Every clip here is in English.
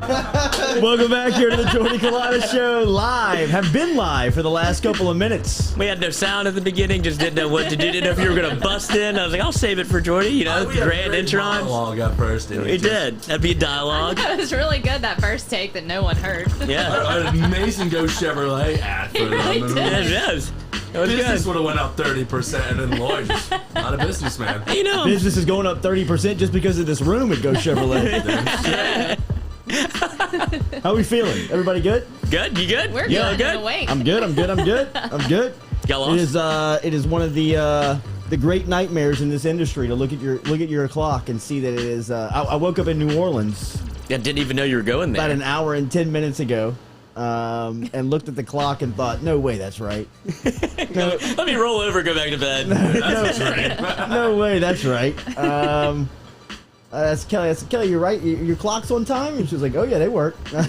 Welcome back here to the Jordy Culotta Show live. Have been live for the last couple of minutes. We had no sound at the beginning, just didn't know what to do. Didn't know if you were going to bust in. I was like, I'll save it for Jordy, you know, grand intro. Monologue at first. We did. That'd be a dialogue. It was really good, that first take that no one heard. Yeah. An amazing Go Chevrolet ad for them. It was. It was Business good. would have went up 30%, and then Lloyd just not a businessman. You know, Business is going up 30% just because of this room at Go Chevrolet. How we feeling? Everybody good? good. You good? We're You good. good? Awake. I'm good. I'm good. Got lost? It is one of the great nightmares in this industry to look at your clock and see that it is. I woke up in New Orleans I didn't even know you were going there. about an hour and 10 minutes ago. And looked at the clock and thought, no way, that's right. No, Let me roll over and go back to bed. no way, that's right. That's Kelly. I said, Kelly, you're right. Your clock's on time? And she was like, oh, yeah, they work. I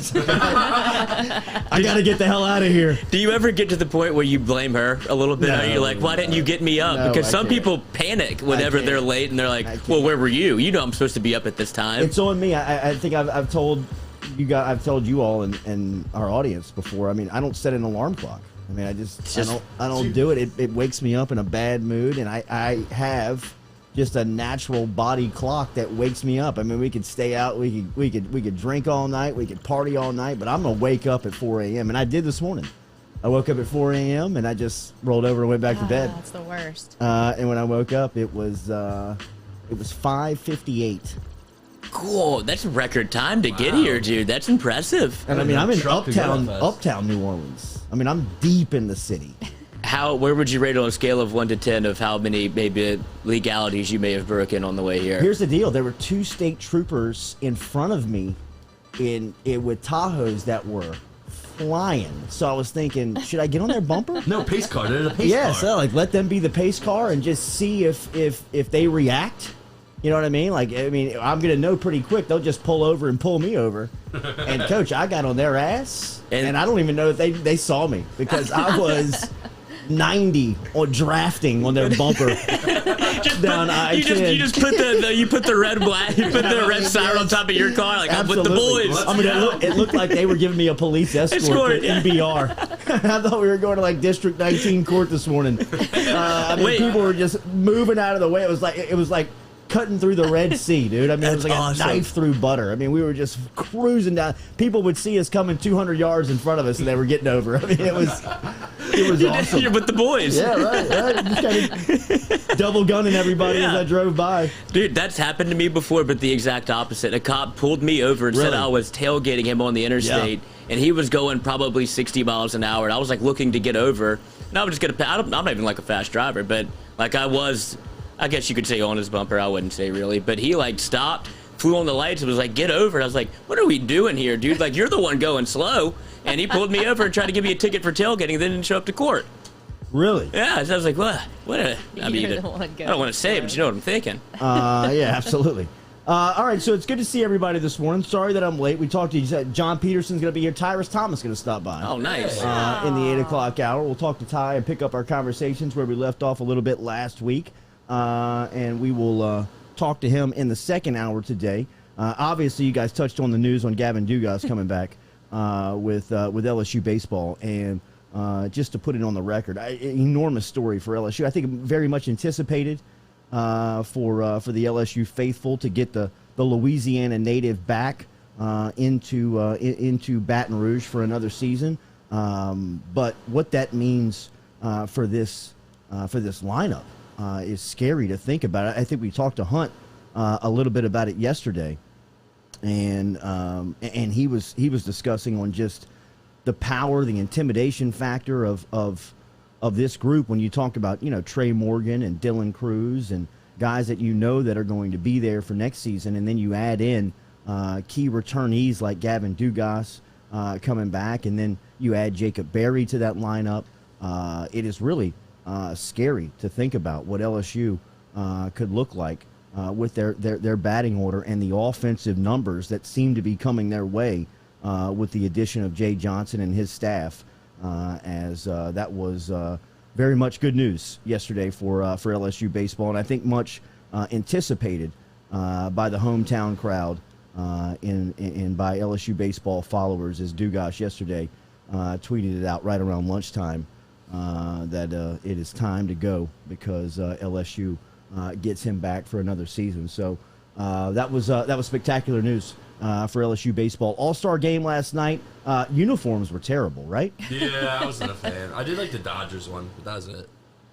got to get the hell out of here. Do you ever get to the point where you blame her a little bit? No, Are you like, why didn't you get me up? No, Because I some can't. people panic whenever they're late and they're like, well, where were you? You know I'm supposed to be up at this time. It's on me. I think I've told you guys, I've told you all and our audience before. I mean, I don't set an alarm clock. I mean, I don't do it. It wakes me up in a bad mood, and I have just a natural body clock that wakes me up. I mean, we could stay out, we could drink all night, we could party all night, but I'm gonna wake up at 4 a.m. and I did this morning. I woke up at 4 a.m. and I just rolled over and went back to bed. That's the worst. And when I woke up, it was 5:58. Cool. That's a record time to get here, dude. That's impressive. And I mean, I'm in Truck to get up fast. uptown New Orleans. I mean, I'm deep in the city. Where would you rate it on a scale of 1 to 10 of how many maybe legalities you may have broken on the way here? Here's the deal: there were two state troopers in front of me, with Tahoes that were flying. So I was thinking, should I get on their bumper? No, pace car. They're a pace Yeah, car. so like let them be the pace car and just see if they react. You know what I mean? Like, I mean, I'm gonna know pretty quick. They'll just pull over and pull me over. And coach, I got on their ass, and I don't even know if they saw me because I was 90 or drafting on their bumper down I-10. You just put the red siren on top of your car, like I'm with the Absolutely. boys. I mean, it looked like they were giving me a police escort yeah. at NBR. I thought we were going to like District 19 court this morning. I mean, Wait. people were just moving out of the way. It was like cutting through the Red Sea, dude. I mean, it was like awesome. a knife through butter. I mean, we were just cruising down. People would see us coming 200 yards in front of us, and they were getting over. I mean, it was awesome. You're with the boys. Yeah, right. Just kind of double gunning everybody as I drove by. Dude, that's happened to me before, but the exact opposite. A cop pulled me over and said Really? I was tailgating him on the interstate, and he was going probably 60 miles an hour, and I was like looking to get over, and I was just gonna. I'm not even like a fast driver, but like I was. I guess you could say on his bumper. I wouldn't say really, but he like stopped, flew on the lights, and was like, "Get over!" And I was like, "What are we doing here, dude? Like you're the one going slow." And he pulled me over and tried to give me a ticket for tailgating, then didn't show up to court. Really? Yeah, so I was like, "What? I mean, You're the one I going don't want to say it, slow. but you know what I'm thinking." Yeah, absolutely. All right, so it's good to see everybody this morning. Sorry that I'm late. We talked to you. Said John Peterson's going to be here. Tyrus Thomas is going to stop by. Oh, nice. In the 8 o'clock hour. We'll talk to Ty and pick up our conversations where we left off a little bit last week. And we will talk to him in the second hour today. Obviously, you guys touched on the news on Gavin Dugas coming back with LSU Baseball. And just to put it on the record, enormous story for LSU. I think very much anticipated for the LSU faithful to get the Louisiana native back into Baton Rouge for another season. But what that means for this lineup is scary to think about. I think we talked to Hunt a little bit about it yesterday, and he was discussing on just the power, the intimidation factor of this group when you talk about, you know, Trey Morgan and Dylan Cruz and guys that you know that are going to be there for next season, and then you add in key returnees like Gavin Dugas coming back, and then you add Jacob Berry to that lineup. It is really scary to think about what LSU could look like with their batting order and the offensive numbers that seem to be coming their way with the addition of Jay Johnson and his staff, as that was very much good news yesterday for LSU baseball, and I think much anticipated by the hometown crowd and by LSU Baseball followers, as Dugas yesterday tweeted it out right around lunchtime that it is time to go because LSU gets him back for another season. So that was spectacular news for LSU baseball. All-Star game last night. Uniforms were terrible, right? Yeah, I wasn't a fan. I did like the Dodgers one, but that was it.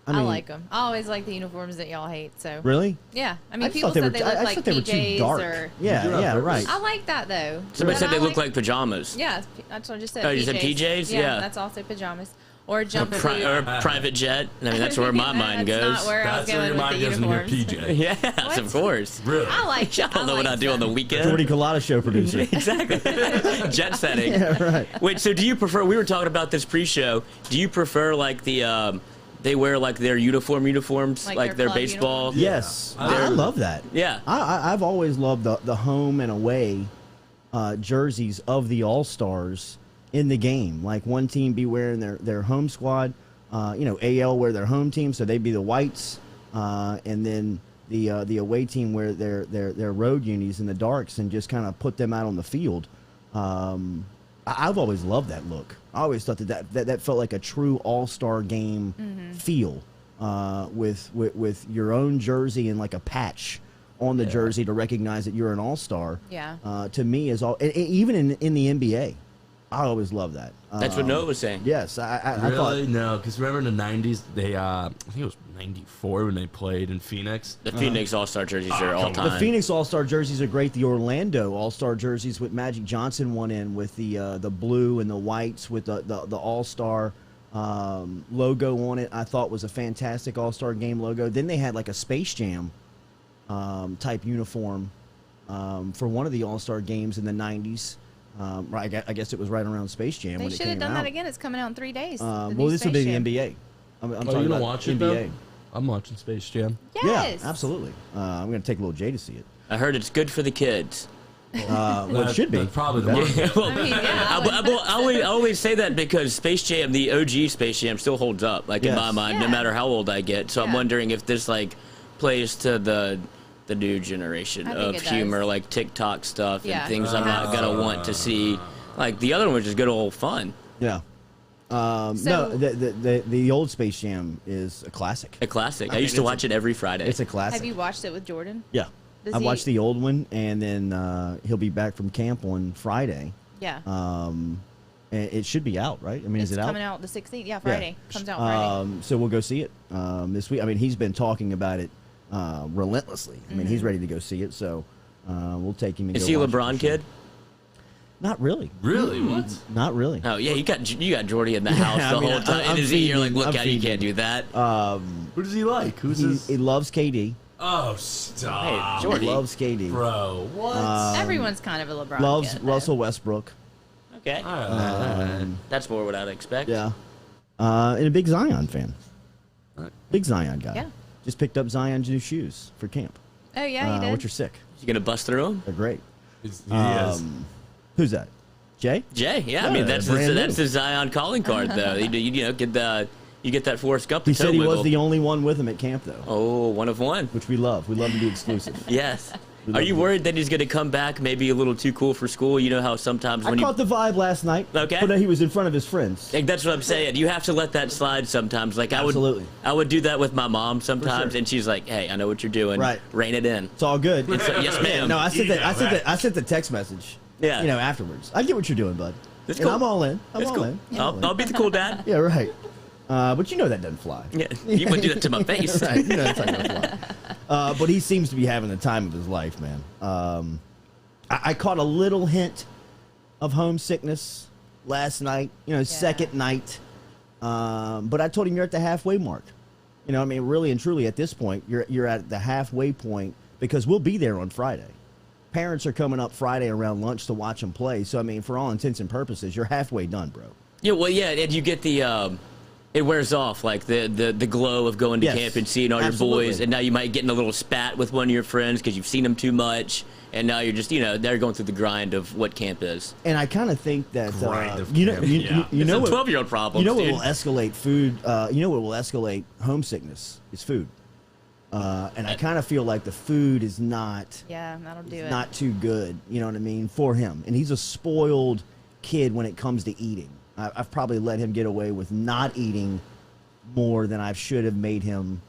I like them. I always like the uniforms that y'all hate. So Really? yeah, I mean, I just people thought they said were- they I look like thought they were too PJs dark. or. Yeah, You do it on yeah, purpose. right. I like that though. Somebody But said I they look like pajamas. Yeah, that's what I just said. Oh, you said PJs? Yeah. that's also pajamas or Or jumpsuit. private jet. I mean, that's where my mind That's goes. not where I was That's where going your with mind the goes when you're uniforms. PJ. Yes, What? of course. Really? I like. I don't know what I do on the weekend. Jordy Culotta show producer. Exactly. Jet setting. Yeah, right. Wait, so do you prefer, we were talking about this pre-show, do you prefer like the, they wear like their uniforms, Like like their their club baseball? uniforms? Yes, Yeah. I love that. Yeah. I've always loved the home and away jerseys of the All-Stars in the game. Like one team be wearing their home squad, AL wear their home team, so they'd be the whites, and then the away team wear their road unis in the darks, and just kind of put them out on the field. I've always loved that look. I always thought that felt like a true All-Star game feel, with your own jersey and like a patch on the jersey to recognize that you're an All-Star. Yeah. To me is all, even in the NBA, I always love that. That's what Noah was saying. Yes, I Really? thought. No, because remember in the 90s, they, I think it was 94 when they played in Phoenix. The Phoenix All-Star jerseys are all time. The Phoenix All-Star jerseys are great. The Orlando All-Star jerseys with Magic Johnson one in with the blue and the whites with the All-Star logo on it. I thought was a fantastic All-Star game logo. Then they had like a Space Jam type uniform for one of the All-Star games in the 90s. Right, I guess it was right around Space Jam They when it should came have done out. that again. It's coming out in 3 days. the new Well, this will be Space the Jam. NBA. I'm Oh, talking you about don't watch it, NBA. though? I'm watching Space Jam. Yes. Yeah, absolutely. I'm going to take little Jay to see it. I heard it's good for the kids. Well, it should be. That's probably the one. Well, I mean, yeah, I always say that because Space Jam, the OG Space Jam, still holds up, like in Yes. my mind, no Yeah. matter how old I get. So I'm Yeah. wondering if this like plays to the new generation I think of it does. humor, like TikTok stuff Yeah. and things I'm not gonna want to see. Like the other one was just good old fun, Yeah. No, So- the old Space Jam is a classic. a classic. I mean, used to it's watch it every Friday. It's a classic. Have you watched it with Jordan? Yeah. Does I he- watched the old one, and then he'll be back from camp on Friday. Yeah. And it should be out, right? I mean, it's is it out? coming out the 16th. Yeah, Friday. Comes out Friday. So we'll go see it this week. I mean, he's been talking about it relentlessly. I mean, he's ready to go see it, so we'll take him. And Is go he a watch it for LeBron sure. kid? Not really. Really? What? Not really. Oh yeah, you got Jordy in the house I the mean, whole time. I'm And his ear, like, feeding- look I'm out, you feeding can't do that. Who does he like? Who's his? He loves KD. Oh, stop. Hey, Jordy. Loves KD. Bro, what? Everyone's kind of a LeBron. Loves kid, though. Russell Westbrook. Okay, that's more what I'd expect. Yeah. And a big Zion fan. Right. Big Zion guy. Yeah. Just picked up Zion's new shoes for camp. Oh yeah, he did. Which are sick. You gonna bust through him? They're great. He is. Who's that? Jay? Jay, yeah, I Yeah, mean that's brand that's new. the Zion calling card though. You get that Forrest Gump. He toe said he wiggle. was the only one with him at camp, though, Oh, one of one. which we love. We love to be exclusive. Yes. We Are love you it. worried that he's gonna come back maybe a little too cool for school? You know how sometimes I when caught the vibe last night. Okay. But he was in front of his friends. like, that's what I'm saying. You have to let that slide sometimes. Like Absolutely. I would do that with my mom sometimes, sure. and she's like, "Hey, I know what you're doing. Right. Rein it in." It's all good. So, yes, ma'am. No, I sent that. I sent the text message. Yeah. Afterwards. I get what you're doing, bud. That's And cool. I'm all in. I'm That's all cool. in. I'm all in. I'll be the cool dad. Yeah, right. But you know that doesn't fly. Yeah, you would do that to my face. Right. You know that's not gonna fly. But he seems to be having the time of his life, man. I caught a little hint of homesickness last night. Second night. But I told him you're at the halfway mark. I mean, really and truly, at this point, you're at the halfway point because we'll be there on Friday. Parents are coming up Friday around lunch to watch them play. So I mean, for all intents and purposes, you're halfway done, bro. Yeah, well, yeah, and you get the it wears off, like the glow of going to Yes, camp and seeing all absolutely. your boys, and now you might get in a little spat with one of your friends because you've seen them too much, and now you're just they're going through the grind of what camp is. And I kind of think that Grind of you know camp, you, yeah. you know It's a what 12-year-old problem. you know what dude. will escalate food. You know what will escalate homesickness is food. And I kind of feel like the food is not that'll do it. not too good, you know what I mean, for him. And he's a spoiled kid when it comes to eating. I've probably let him get away with not eating more than I should have made him,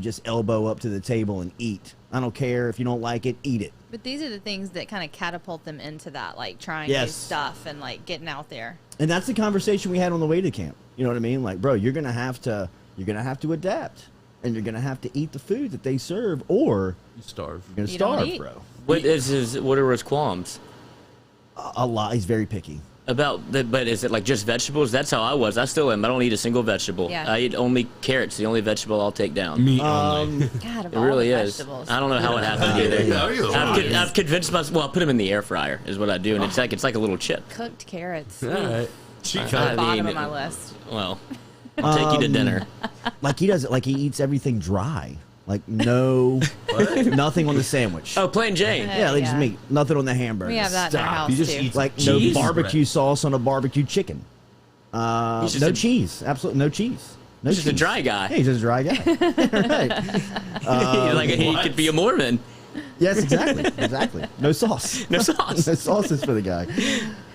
just elbow up to the table and eat. I don't care if you don't like it, eat it. But these are the things that kind of catapult them into that, like trying Yes. new stuff and like getting out there. And that's the conversation we had on the way to camp. You know what I mean? Like, bro, you're gonna have to adapt, and you're gonna have to eat the food that they serve, or You starve. you're gonna You don't starve, eat. bro. What are his qualms? A lot. He's very picky. But is it like just vegetables? That's how I was. I still am. I don't eat a single vegetable. Yeah. I eat only carrots. The only vegetable I'll take down. Meat only. God, of It all really the is. vegetables. I don't know how it happened either. Are you lying? I've convinced myself. Well, I put them in the air fryer is what I do, and it's like a little chip. Cooked carrots. All right. Cheat I code. Bottom mean, of my list. Well, I'll take you to dinner. Like he does it. Like he eats everything dry. Like no, nothing on the sandwich. Oh, plain Jane. yeah, like just yeah. meat. Nothing on the hamburger. We have that in our Stop. house He just too. eats Like cheese no barbecue bread. sauce on a barbecue chicken. He's just No a- cheese. Absolutely no cheese. No He's just a cheese. dry guy. Yeah, he's just a dry guy. right. Like he could be a Mormon. Yes, exactly. Exactly. No sauce. No sauce. No sauce is for the guy.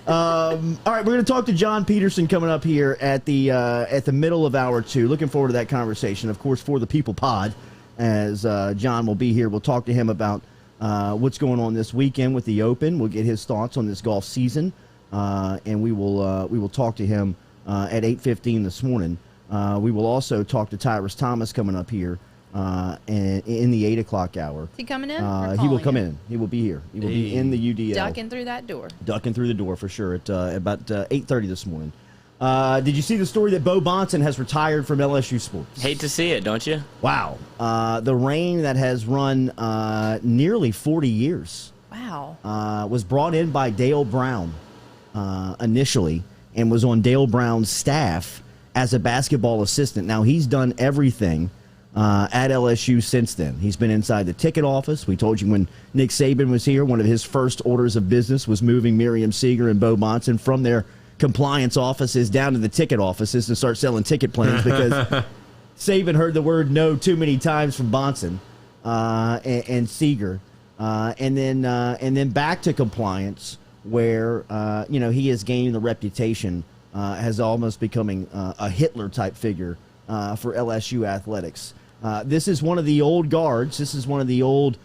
All right, we're going to talk to John Peterson coming up here at the middle of hour 2. Looking forward to that conversation. Of course, For the People Pod, as John will be here. We'll talk to him about what's going on this weekend with the Open. We'll get his thoughts on this golf season, and we will talk to him at 8:15 this morning. We will also talk to Tyrus Thomas coming up here in the 8 o'clock hour. Is he coming in? or He will calling come in. He will be here. He will be in the UDL. Ducking through that door. Ducking through the door for sure at about 8:30 this morning. Did you see the story that Bo Bahnsen has retired from LSU sports? Hate to see it, don't you? Wow. The reign that has run nearly 40 years Wow. was brought in by Dale Brown initially and was on Dale Brown's staff as a basketball assistant. Now, he's done everything at LSU since then. He's been inside the ticket office. We told you when Nick Saban was here, one of his first orders of business was moving Miriam Seeger and Bo Bahnsen from their compliance offices down to the ticket offices to start selling ticket plans because Saban heard the word no too many times from Bahnsen and Seeger. And then back to compliance where, he has gained the reputation as almost becoming a Hitler-type figure for LSU athletics. This is one of the old guards. This is one of the old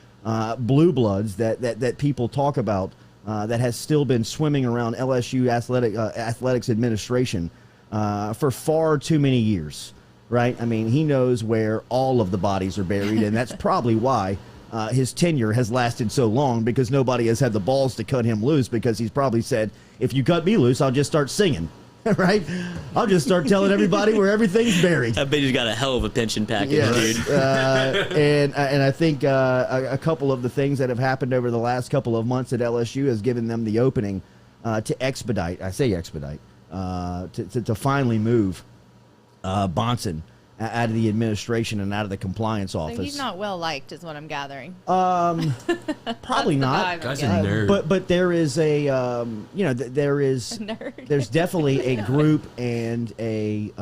blue bloods that people talk about that has still been swimming around LSU athletics administration for far too many years, right? I mean, he knows where all of the bodies are buried, and that's probably why his tenure has lasted so long, because nobody has had the balls to cut him loose, because he's probably said, if you cut me loose, I'll just start singing. Right? I'll just start telling everybody where everything's buried. I bet he's got a hell of a pension package, Yes. dude. And I think a couple of the things that have happened over the last couple of months at LSU has given them the opening to expedite. I say expedite to finally move Bahnsen out of the administration and out of the compliance office. So he's not well liked, is what I'm gathering. Probably That's the not. vibe I'm Guy's a getting. nerd. But there is a there is Nerd. there's definitely a group and a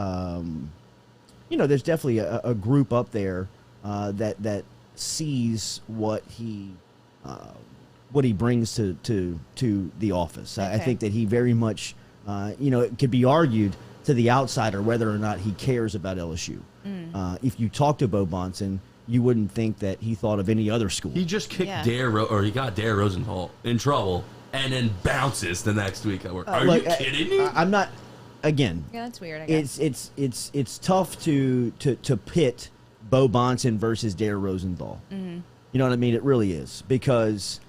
there's definitely a group up there that sees what he brings to the office. I Okay. think that he very much it could be argued to the outsider whether or not he cares about LSU. If you talk to Bo Bahnsen, you wouldn't think that he thought of any other school. He just kicked Yeah. he got Dare Rosenthal in trouble and then bounces the next week at work. Are Look, you kidding me? I'm not. Again, Yeah, that's weird, I guess. it's tough to pit Bo Bahnsen versus Dare Rosenthal. Mm-hmm. You know what I mean? It really is, because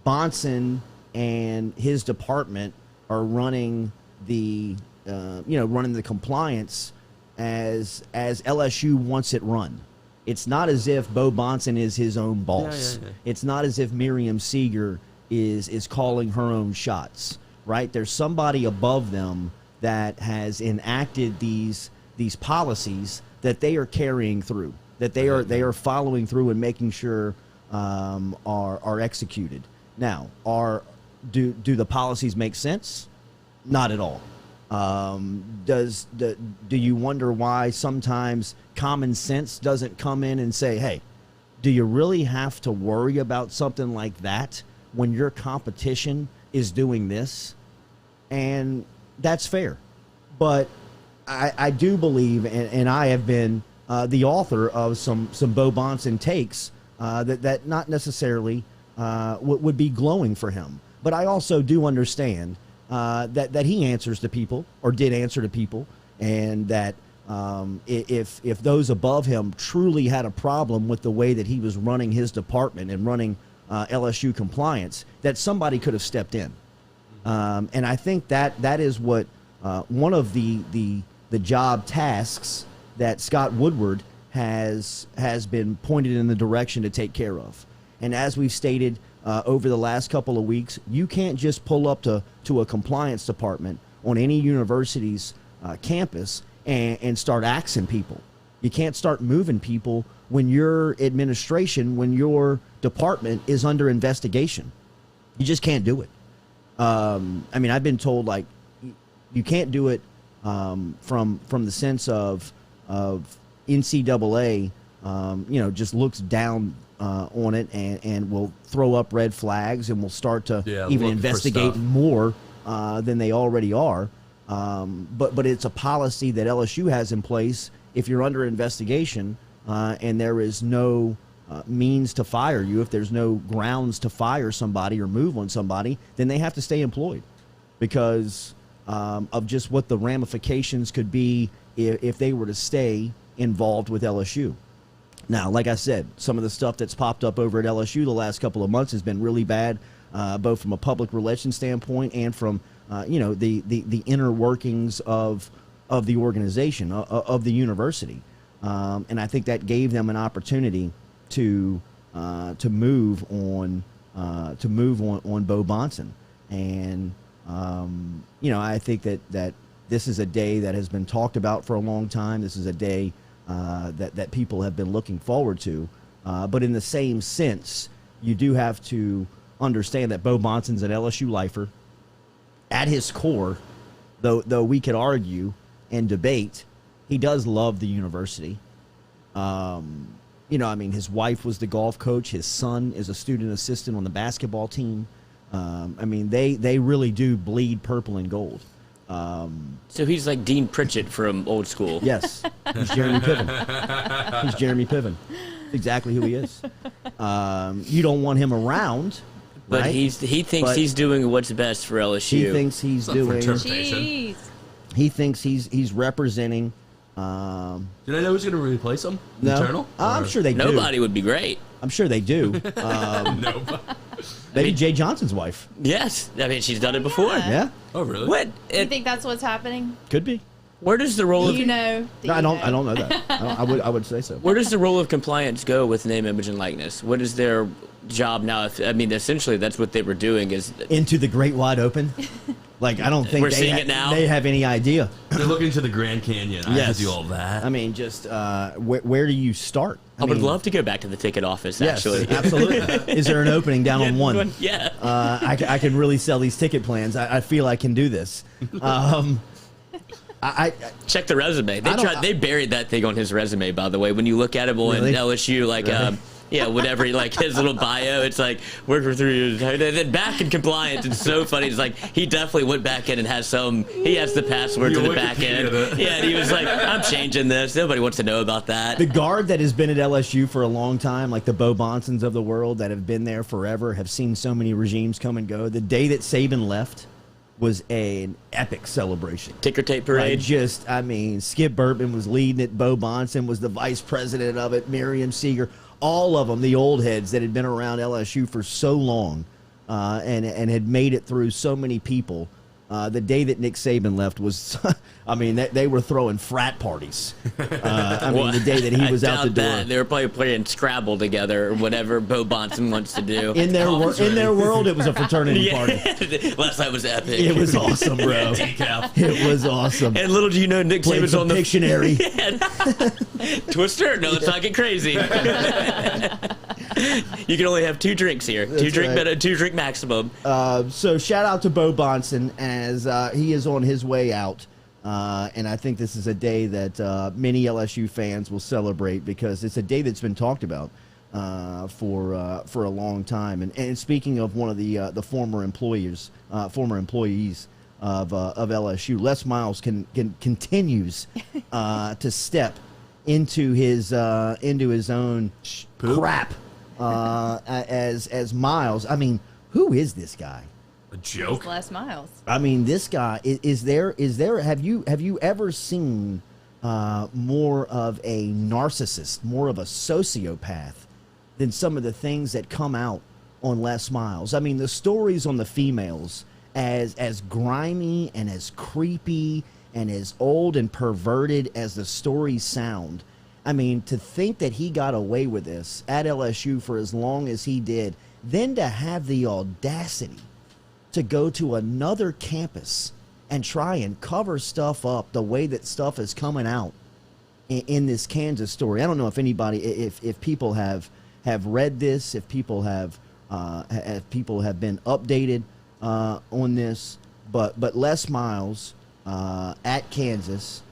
Bahnsen and his department are running the compliance as LSU wants it run. It's not as if Bo Bahnsen is his own boss. Yeah. It's not as if Miriam Seeger is calling her own shots, right? There's somebody above them that has enacted these policies that they are carrying through, that they are following through and making sure are executed. Now, do the policies make sense? Not at all. Do you wonder why sometimes common sense doesn't come in and say, hey, do you really have to worry about something like that when your competition is doing this? And that's fair. But I do believe, and I have been the author of some Bo Bahnsen takes that not necessarily would be glowing for him. But I also do understand that he answers to people, or did answer to people, and that if those above him truly had a problem with the way that he was running his department and running LSU compliance, that somebody could have stepped in. And I think that is what one of the job tasks that Scott Woodward has been pointed in the direction to take care of. And as we've stated over the last couple of weeks, you can't just pull up to a compliance department on any university's campus and start axing people. You can't start moving people when your administration, when your department is under investigation. You just can't do it. I mean, I've been told, like, you can't do it from the sense of NCAA, just looks down on it and will throw up red flags and will start to even investigate more than they already are. But it's a policy that LSU has in place. If you're under investigation and there is no means to fire you, if there's no grounds to fire somebody or move on somebody, then they have to stay employed because of just what the ramifications could be if they were to stay involved with LSU. Now, like I said, some of the stuff that's popped up over at LSU the last couple of months has been really bad, both from a public relations standpoint and from the inner workings of the organization, of the university. And I think that gave them an opportunity to move on Bo Bahnsen. And I think that this is a day that has been talked about for a long time. This is a day that people have been looking forward to. But in the same sense, you do have to understand that Bo Bahnsen's an LSU lifer. At his core, though we could argue and debate, he does love the university. His wife was the golf coach. His son is a student assistant on the basketball team. They really do bleed purple and gold. So he's like Dean Pritchett from old school. Yes, he's Jeremy Piven. He's Jeremy Piven. Exactly who he is. You don't want him around, but right? he thinks he's doing what's best for LSU. He thinks he's doing. Jeez. He thinks he's representing. Did I know who's going to replace him? No, Internal? I'm sure they do. Nobody would be great. I'm sure they do. Nobody. Maybe Jay Johnson's wife. Yes, she's done it before. Yeah. Oh, really? What? You think that's what's happening? Could be. Where does the role of Do you know? No, I don't know that. I would say so. Where does the role of compliance go with name, image, and likeness? What is their job now? Essentially, that's what they were doing. Is into the great wide open. Like, I don't think we're seeing it now. They have any idea. They're looking to the Grand Canyon. I have to do all that. I mean, just where do you start? I would love to go back to the ticket office. Yes, actually, absolutely. Is there an opening down on one? Yeah. I can really sell these ticket plans. I feel I can do this. I check the resume. They buried that thing on his resume. By the way, when you look at him on LSU, whatever, like his little bio, it's like worked for 3 years. And then back in compliance, it's so funny. It's like he definitely went back in and he has the password to the back end. Yeah, and he was like, I'm changing this. Nobody wants to know about that. The guard that has been at LSU for a long time, like the Bo Bahnsens of the world that have been there forever, have seen so many regimes come and go. The day that Saban left was an epic celebration. Ticker tape parade. Skip Burtman was leading it. Bo Bahnsen was the vice president of it. Miriam Seeger. All of them, the old heads that had been around LSU for so long and had made it through so many people. The day that Nick Saban left was, they were throwing frat parties. The day that he was out the door. They were probably playing Scrabble together or whatever Bo Bahnsen wants to do. In their world, it was a fraternity party. Last night was epic. It was awesome, bro. It was awesome. And little do you know, Nick Saban's on the Pictionary. Twister? No, let's not get crazy. You can only have 2 drinks here. That's 2 drink maximum. So shout out to Bo Bahnsen as he is on his way out. And I think this is a day that many LSU fans will celebrate because it's a day that's been talked about. for a long time. And speaking of one of the former employees of LSU, Les Miles continues to step into his own crap as Miles. I mean, who is this guy? A joke. Les Miles. I mean, this guy is there. Have you ever seen more of a narcissist, more of a sociopath than some of the things that come out on Les Miles? I mean, the stories on the females, as grimy and as creepy and as old and perverted as the stories sound. I mean, to think that he got away with this at LSU for as long as he did, then to have the audacity to go to another campus and try and cover stuff up the way that stuff is coming out in this Kansas story. I don't know if anybody, if people have read this, if people have been updated on this, but Les Miles at Kansas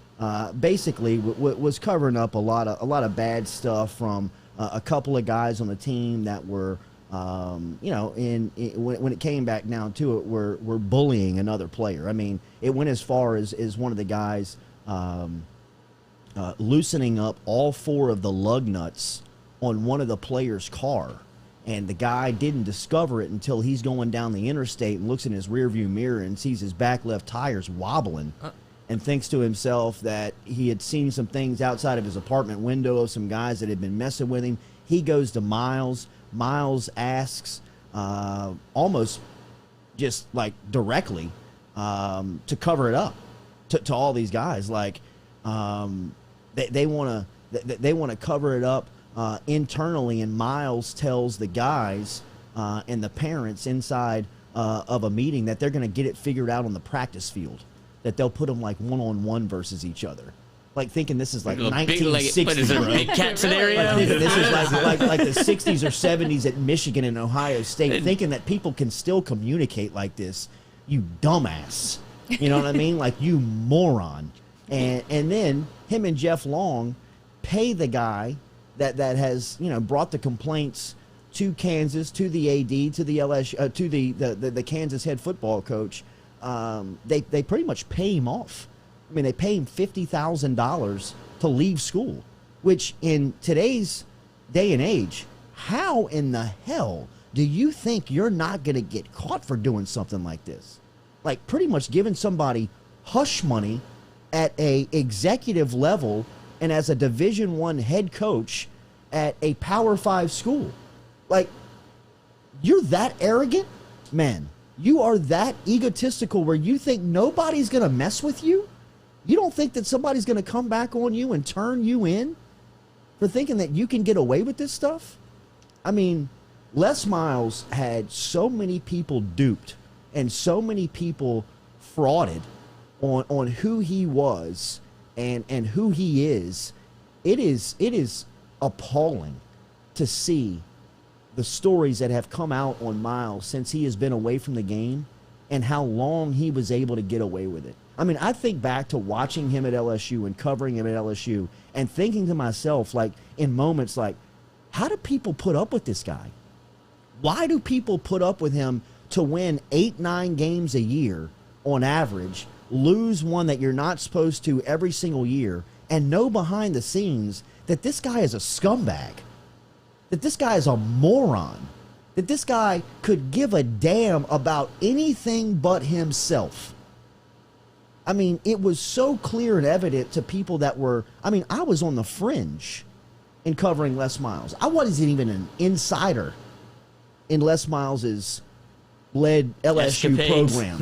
basically was covering up a lot of bad stuff from a couple of guys on the team that were when it came back down to it, were bullying another player. I mean, it went as far as one of the guys loosening up all 4 of the lug nuts on one of the players' car. And the guy didn't discover it until he's going down the interstate and looks in his rearview mirror and sees his back left tires wobbling and thinks to himself that he had seen some things outside of his apartment window of some guys that had been messing with him. He goes to Miles. Miles asks almost just like directly to cover it up to all these guys. Like they want to cover it up internally, and Miles tells the guys and the parents inside of a meeting that they're going to get it figured out on the practice field, that they'll put them like one-on-one versus each other. Like thinking this is like 1960s, bro. Big cat scenario. Like thinking this is like the 60s or 70s at Michigan and Ohio State, thinking that people can still communicate like this. You dumbass. You know what I mean? Like, you moron. And then him and Jeff Long pay the guy that has, brought the complaints to Kansas, to the AD, to the LSU, to the Kansas head football coach. They pretty much pay him off. I mean, they pay him $50,000 to leave school, which in today's day and age, how in the hell do you think you're not going to get caught for doing something like this? Like, pretty much giving somebody hush money at a executive level and as a Division I head coach at a Power 5 school. Like, you're that arrogant? Man, you are that egotistical where you think nobody's going to mess with you? You don't think that somebody's going to come back on you and turn you in for thinking that you can get away with this stuff? I mean, Les Miles had so many people duped and so many people frauded on who he was and who he is. It is appalling to see the stories that have come out on Miles since he has been away from the game and how long he was able to get away with it. I mean, I think back to watching him at LSU and covering him at LSU and thinking to myself, like, in moments like, how do people put up with this guy? Why do people put up with him to win 8-9 games a year on average, lose one that you're not supposed to every single year, and know behind the scenes that this guy is a scumbag, that this guy is a moron, that this guy could give a damn about anything but himself? I mean, it was so clear and evident to people that were, I mean, I was on the fringe in covering Les Miles. I wasn't even an insider in Les Miles's led LSU program.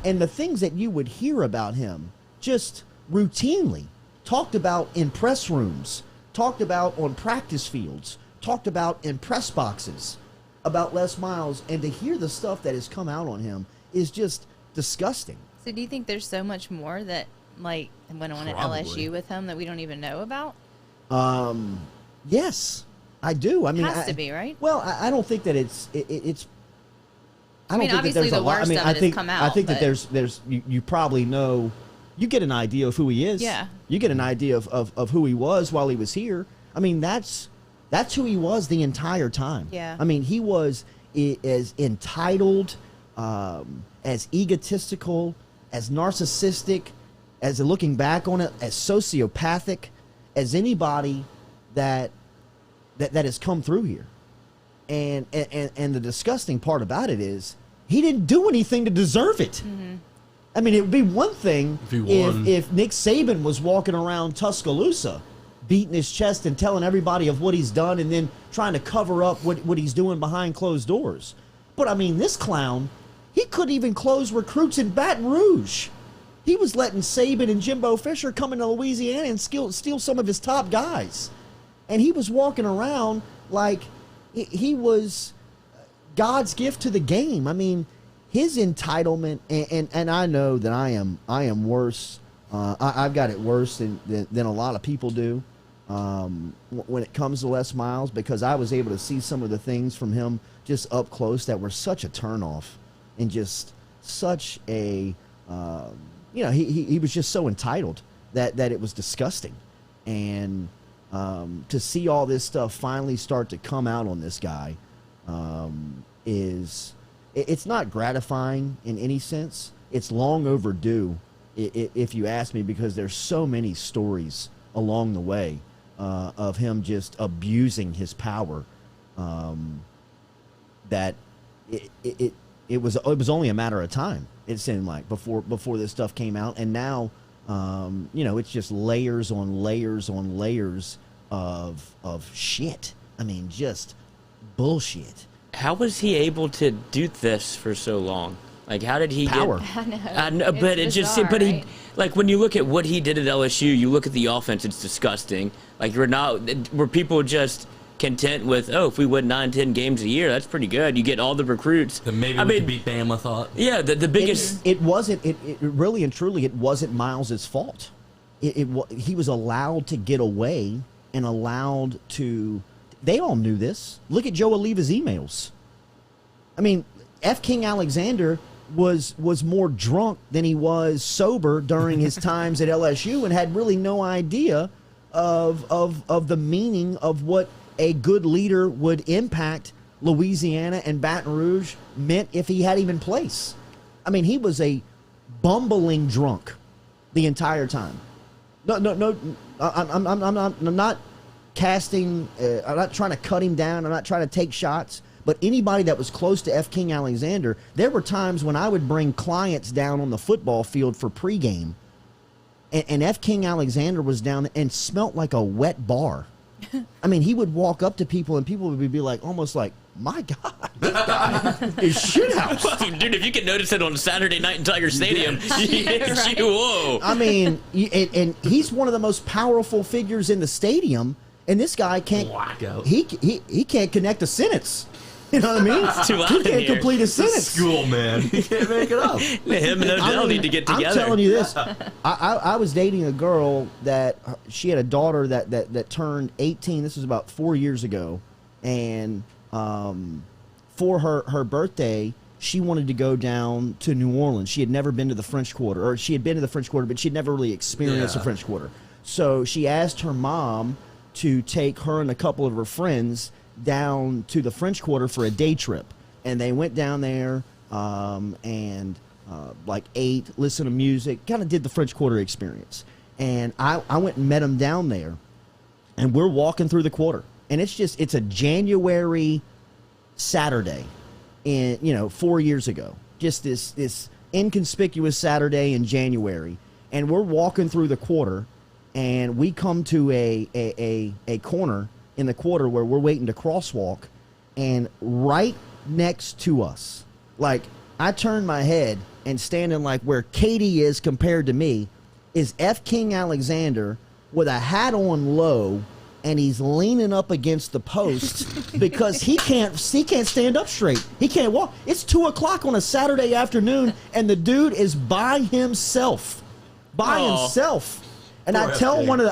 And the things that you would hear about him just routinely talked about in press rooms, talked about on practice fields, talked about in press boxes about Les Miles, and to hear the stuff that has come out on him is just disgusting. So do you think there's so much more that, like, went on at LSU with him that we don't even know about? Yes, I do. I mean, has to be, right? Well, I don't think that it's. I don't think obviously that there's the a lot. worst I mean, of I it think has come out, I think that but- there's you probably know. You get an idea of who he is. Yeah. You get an idea of who he was while he was here. I mean, that's That's who he was the entire time. Yeah. I mean, he was as entitled, as egotistical, as narcissistic, as looking back on it, as sociopathic as anybody that has come through here. And the disgusting part about it is he didn't do anything to deserve it. Mm-hmm. I mean, it would be one thing if Nick Saban was walking around Tuscaloosa beating his chest and telling everybody of what he's done and then trying to cover up what he's doing behind closed doors. But, I mean, this clown, he couldn't even close recruits in Baton Rouge. He was letting Saban and Jimbo Fisher come into Louisiana and steal some of his top guys. And he was walking around like he was God's gift to the game. I mean, his entitlement, and I know that I am worse. I've got it worse than a lot of people do when it comes to Les Miles, because I was able to see some of the things from him just up close that were such a turnoff and just such a he was just so entitled that it was disgusting. And to see all this stuff finally start to come out on this guy it's not gratifying in any sense. It's long overdue, if you ask me, because there's so many stories along the way of him just abusing his power that it was only a matter of time, it seemed like, before this stuff came out. And now it's just layers on layers on layers of shit. I mean, just bullshit. How was he able to do this for so long? Like, how did he Power. I know, but it just, but right? he, like, when you look at what he did at LSU, you look at the offense, it's disgusting. Like, were people just content with, if we win 9-10 games a year, that's pretty good. You get all the recruits. Then maybe we could beat Bama, thought. Yeah, the biggest. It wasn't. It really and truly, it wasn't Miles's fault. He was allowed to get away and allowed to. They all knew this. Look at Joe Oliva's emails. I mean, F. King Alexander was more drunk than he was sober during his times at LSU and had really no idea of the meaning of what a good leader would impact Louisiana and Baton Rouge meant if he had him in place. I mean, he was a bumbling drunk the entire time. No. I'm not casting. I'm not trying to cut him down. I'm not trying to take shots. But anybody that was close to F. King Alexander, there were times when I would bring clients down on the football field for pregame, and F. King Alexander was down and smelt like a wet bar. I mean, he would walk up to people, and people would be like, almost like, my God, this guy is shithouse. Dude, if you can notice it on Saturday night in Tiger Stadium, Right. whoa. I mean, and he's one of the most powerful figures in the stadium, and this guy can't. Blackout. He can't connect a sentence. You know what I mean? It's too hot He in can't here. complete a sentence. School, man. You can't make it up. Him and Odell need to get together. I'm telling you this. I was dating a girl that she had a daughter that turned 18. This was about 4 years ago, and for her birthday, she wanted to go down to New Orleans. She had never been to the French Quarter, or she had been to the French Quarter, but she'd never really experienced the French Quarter. So she asked her mom to take her and a couple of her friends down to the French Quarter for a day trip. And they went down there and ate, listened to music, kind of did the French Quarter experience. And I went and met them down there, and we're walking through the quarter. And it's a January Saturday 4 years ago. Just this inconspicuous Saturday in January. And we're walking through the quarter, and we come to a corner in the quarter where we're waiting to crosswalk, and right next to us, like, I turned my head, and standing like where Katie is compared to me is F. King Alexander with a hat on low, and he's leaning up against the post because he can't stand up straight. He can't walk. It's 2:00 on a Saturday afternoon, and the dude is by himself. Himself. And I tell one of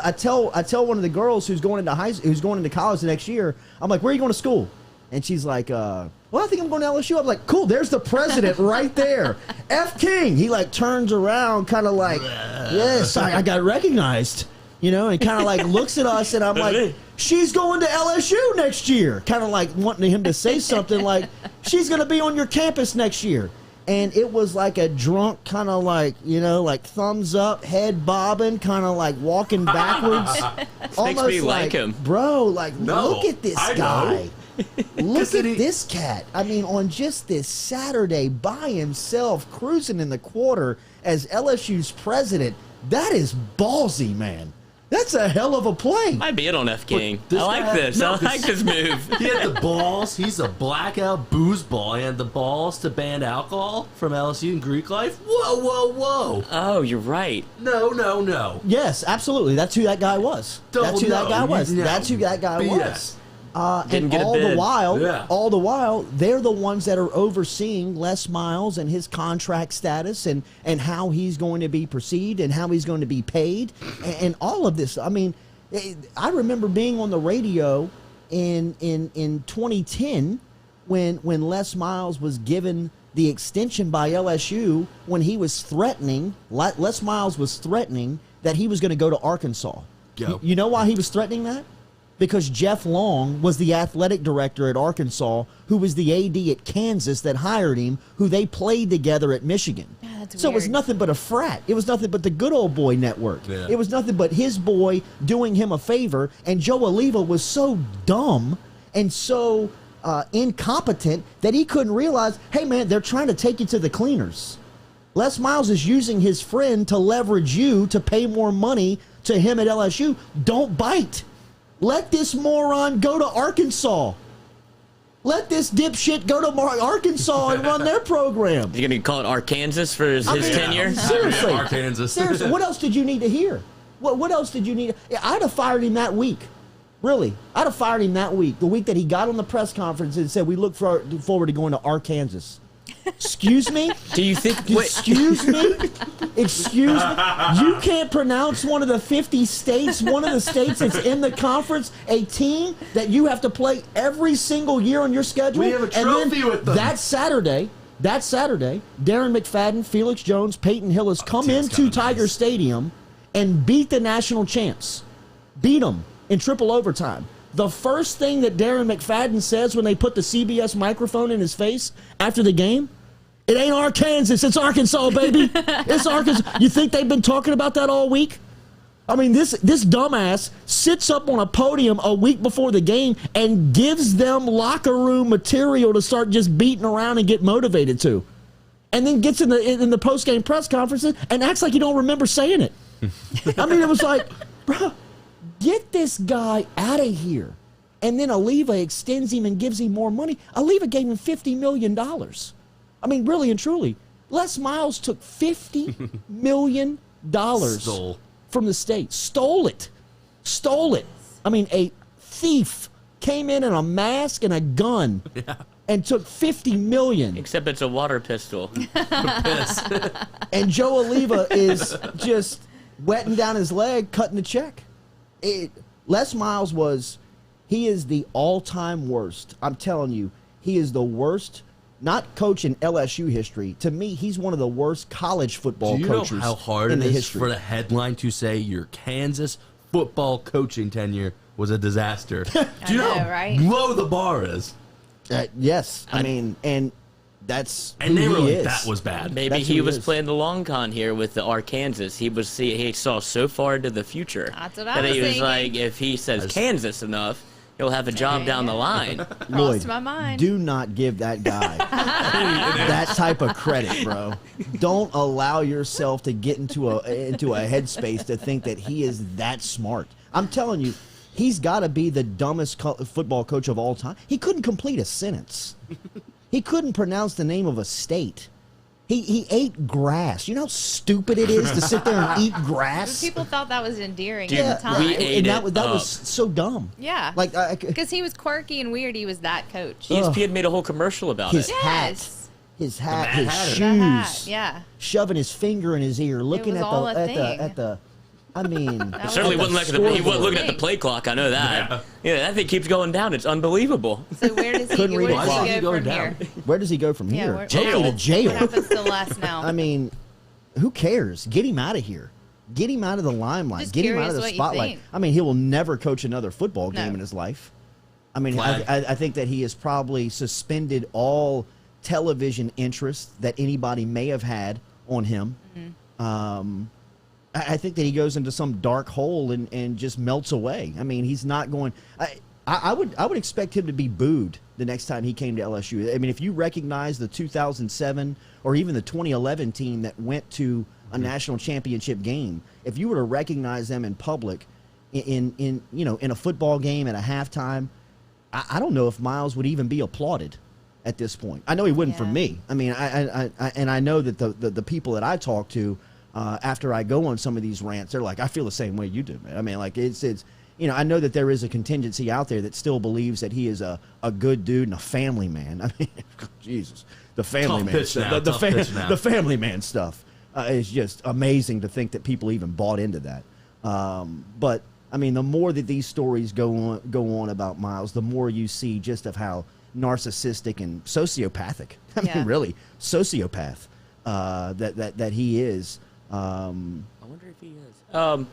the girls who's going into college the next year, I'm like, where are you going to school? And she's like, well, I think I'm going to LSU. I'm like, cool, there's the president right there. F. King. He like turns around kind of like, yes, I got recognized. and kind of like looks at us, and I'm like, she's going to LSU next year. Kind of like wanting him to say something like, she's going to be on your campus next year. And it was like a drunk kind of like, like thumbs up, head bobbing, kind of like walking backwards. Makes me like him. Bro, like, look at this guy. Look at this cat. I mean, on just this Saturday by himself, cruising in the quarter as LSU's president. That is ballsy, man. That's a hell of a play. Might be it on F King. I like this. I like this move. He had the balls. He's a blackout booze ball. He had the balls to ban alcohol from LSU and Greek life. Whoa. Oh, you're right. No. Yes, absolutely. That's who that guy was. That's who that guy was. And all the while, they're the ones that are overseeing Les Miles and his contract status and how he's going to be perceived and how he's going to be paid and all of this. I mean, I remember being on the radio in 2010 when Les Miles was given the extension by LSU when he was threatening. Les Miles was threatening that he was going to go to Arkansas. You know why he was threatening that? Because Jeff Long was the athletic director at Arkansas, who was the AD at Kansas that hired him, who they played together at Michigan. So it was nothing but a frat. It was nothing but the good old boy network. Yeah. It was nothing but his boy doing him a favor. And Joe Oliva was so dumb and so incompetent that he couldn't realize, hey, man, they're trying to take you to the cleaners. Les Miles is using his friend to leverage you to pay more money to him at LSU. Don't bite. Let this moron go to Arkansas. Let this dipshit go to Arkansas and run their program. You gonna call it Arkansas for his tenure? Seriously, Arkansas. Seriously, what else did you need to hear? What else did you need? I'd have fired him that week. Really, I'd have fired him that week. The week that he got on the press conference and said, "We look forward to going to Arkansas." Excuse me? Do you think? Excuse me? Excuse me? You can't pronounce one of the 50 states, one of the states that's in the conference, a team that you have to play every single year on your schedule? We have a trophy with them. That Saturday, Darren McFadden, Felix Jones, Peyton Hillis come into Tiger Stadium and beat the national champs. Beat them in triple overtime. The first thing that Darren McFadden says when they put the CBS microphone in his face after the game, it ain't Arkansas, it's Arkansas, baby. It's Arkansas. You think they've been talking about that all week? I mean, this dumbass sits up on a podium a week before the game and gives them locker room material to start just beating around and get motivated to. And then gets in the post-game press conferences and acts like you don't remember saying it. I mean, it was like, bro, get this guy out of here. And then Oliva extends him and gives him more money. Oliva gave him $50 million. I mean, really and truly. Les Miles took $50 million from the state. Stole it. I mean, a thief came in a mask and a gun and took $50 million. Except it's a water pistol. And Joe Oliva is just wetting down his leg, cutting the check. Les Miles he is the all-time worst. I'm telling you, he is the worst, not coach in LSU history. To me, he's one of the worst college football coaches Do you know how hard it is for the headline to say your Kansas football coaching tenure was a disaster? Do you know how low the bar is? Yes. I mean, and that's and who they were he like, is. that was bad. Maybe he was playing the long con here with the Arkansas. He saw so far into the future. That's what I was he was thinking. like, if he says Kansas enough, he'll have a job down the line. Lloyd, my mind. do not give that guy that type of credit, bro. Don't allow yourself to get into a headspace to think that he is that smart. I'm telling you, he's got to be the dumbest football coach of all time. He couldn't complete a sentence. He couldn't pronounce the name of a state. He ate grass. You know how stupid it is to sit there and eat grass? People thought that was endearing Dude, at the time. That was so dumb. Yeah. Like because he was quirky and weird. He was that coach. ESPN made a whole commercial about his it. hat, his shoes, The hat, yeah. shoving his finger in his ear, looking was at all a thing. the. I mean, Certainly wasn't looking at the play clock. I know that. Yeah, that thing keeps going down. It's unbelievable. So where does he go from here? Where does he go from here? Jail. To jail. What happens to Les now? I mean, who cares? Get him out of here. Get him out of the limelight. Just Get him out of the curious what you spotlight. think. I mean, he will never coach another football game in his life. I mean, I think that he has probably suspended all television interest that anybody may have had on him. I think that he goes into some dark hole and just melts away. I mean, he's not going. I would expect him to be booed the next time he came to LSU. I mean, if you recognize the 2007 or even the 2011 team that went to a national championship game, if you were to recognize them in public, in a football game at a halftime, I don't know if Miles would even be applauded at this point. I know he wouldn't for me. I mean, I know that the people that I talk to after I go on some of these rants, they're like, I feel the same way you do, man. I mean, like it's I know that there is a contingency out there that still believes that he is a good dude and a family man. I mean, Jesus, the family man stuff, the family man stuff is just amazing to think that people even bought into that. But I mean, the more that these stories go on about Miles, the more you see just of how narcissistic and sociopathic. I mean, really sociopath that he is. I wonder if he is.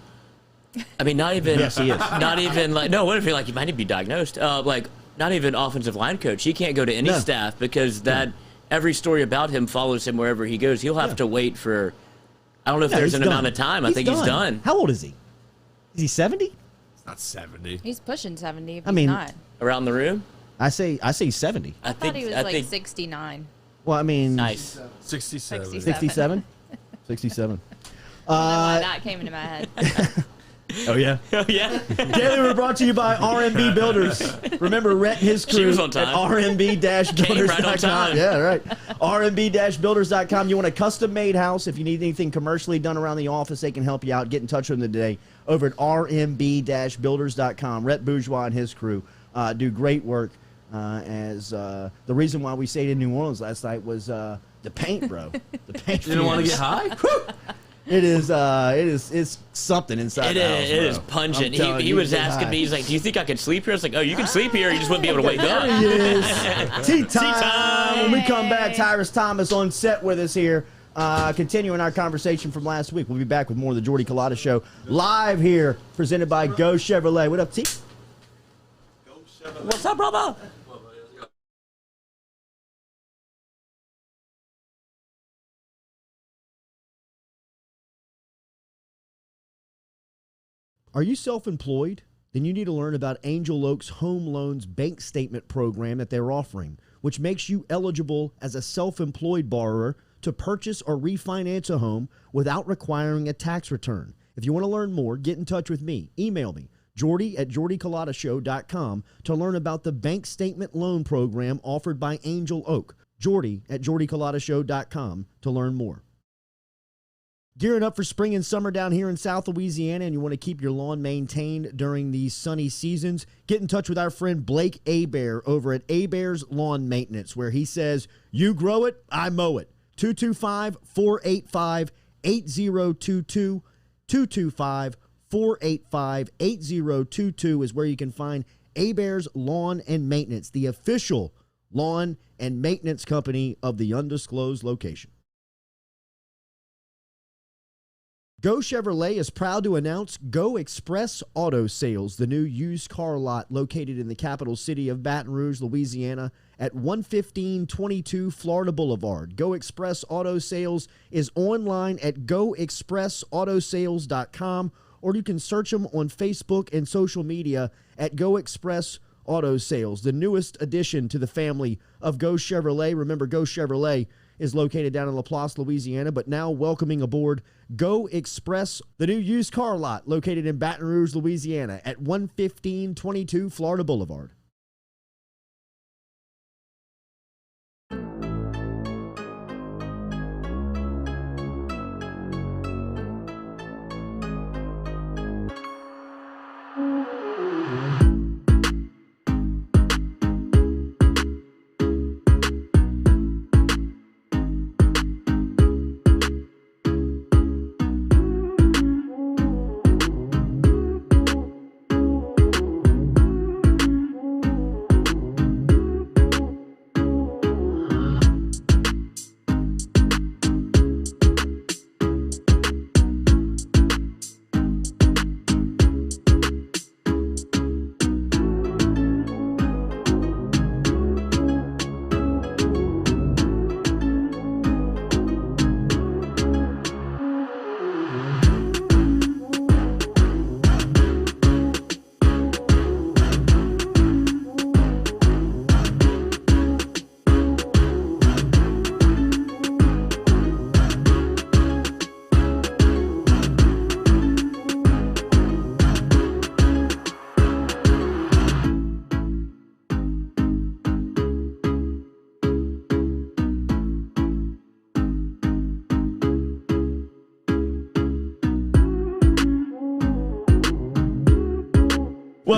I mean, not even. Yes, he is. Not even like. No, what if he might be diagnosed? Like, not even offensive line coach. He can't go to any staff because every story about him follows him wherever he goes. He'll have to wait for. I don't know if there's an amount of time. I think he's done. How old is he? Is he 70? It's not 70. He's pushing 70. If I mean, he's not. Around the room. I say 70. I thought he was 69. Well, I mean, Nice. 67. 67. 67. Why that came into my head. Oh yeah. Oh yeah. Daily, we're brought to you by RMB Builders. Remember Rhett and his crew She was on time. at rmb-builders.com. right on time. Yeah, right. rmb-builders.com. You want a custom-made house? If you need anything commercially done around the office, they can help you out. Get in touch with them today over at rmb-builders.com. Rhett Bourgeois and his crew do great work. The reason why we stayed in New Orleans last night was the paint, bro. The paint. You didn't want to get high? It's something inside the house, It is pungent. He was asking me, he's like, do you think I could sleep here? I was like, oh, you can sleep here. You just wouldn't be able to wake up. There he is. Tea time. When we come back, Tyrus Thomas on set with us here. Continuing our conversation from last week. We'll be back with more of the Jordy Culotta Show live here, presented by Go Chevrolet. What up, T? What's up, brother? Are you self-employed? Then you need to learn about Angel Oak's Home Loans Bank Statement program that they're offering, which makes you eligible as a self-employed borrower to purchase or refinance a home without requiring a tax return. If you want to learn more, get in touch with me. Email me, jordy@jordyculotta.com, to learn about the bank statement loan program offered by Angel Oak. jordy@jordyculotta.com to learn more. Gearing up for spring and summer down here in South Louisiana, and you want to keep your lawn maintained during these sunny seasons, get in touch with our friend Blake Abear over at Abear's Lawn Maintenance, where he says, you grow it, I mow it. 225-485-8022. 225-485-8022 is where you can find Abear's Lawn and Maintenance, the official lawn and maintenance company of the undisclosed location. Go Chevrolet is proud to announce Go Express Auto Sales, the new used car lot located in the capital city of Baton Rouge, Louisiana, at 11522 Florida Boulevard. Go Express Auto Sales is online at goexpressautosales.com, or you can search them on Facebook and social media at Go Express Auto Sales, the newest addition to the family of Go Chevrolet. Remember, Go Chevrolet is located down in Laplace, Louisiana, but now welcoming aboard Go Express, the new used car lot located in Baton Rouge, Louisiana at 11522 Florida Boulevard.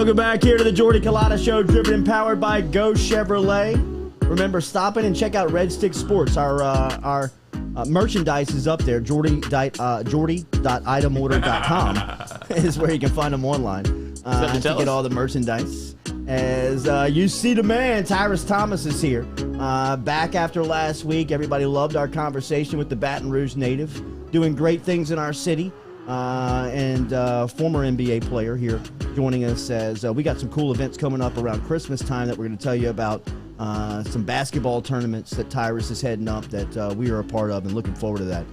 Welcome back here to the Jordy Culotta Show, driven and powered by Go Chevrolet. Remember, stop in and check out Red Stick Sports. Our merchandise is up there. Jordy.itemorder.com is where you can find them online to get all the merchandise. As you see the man, Tyrus Thomas is here. Back after last week. Everybody loved our conversation with the Baton Rouge native. Doing great things in our city. And former NBA player here joining us as we got some cool events coming up around Christmas time that we're going to tell you about. Some basketball tournaments that Tyrus is heading up that we are a part of and looking forward to that.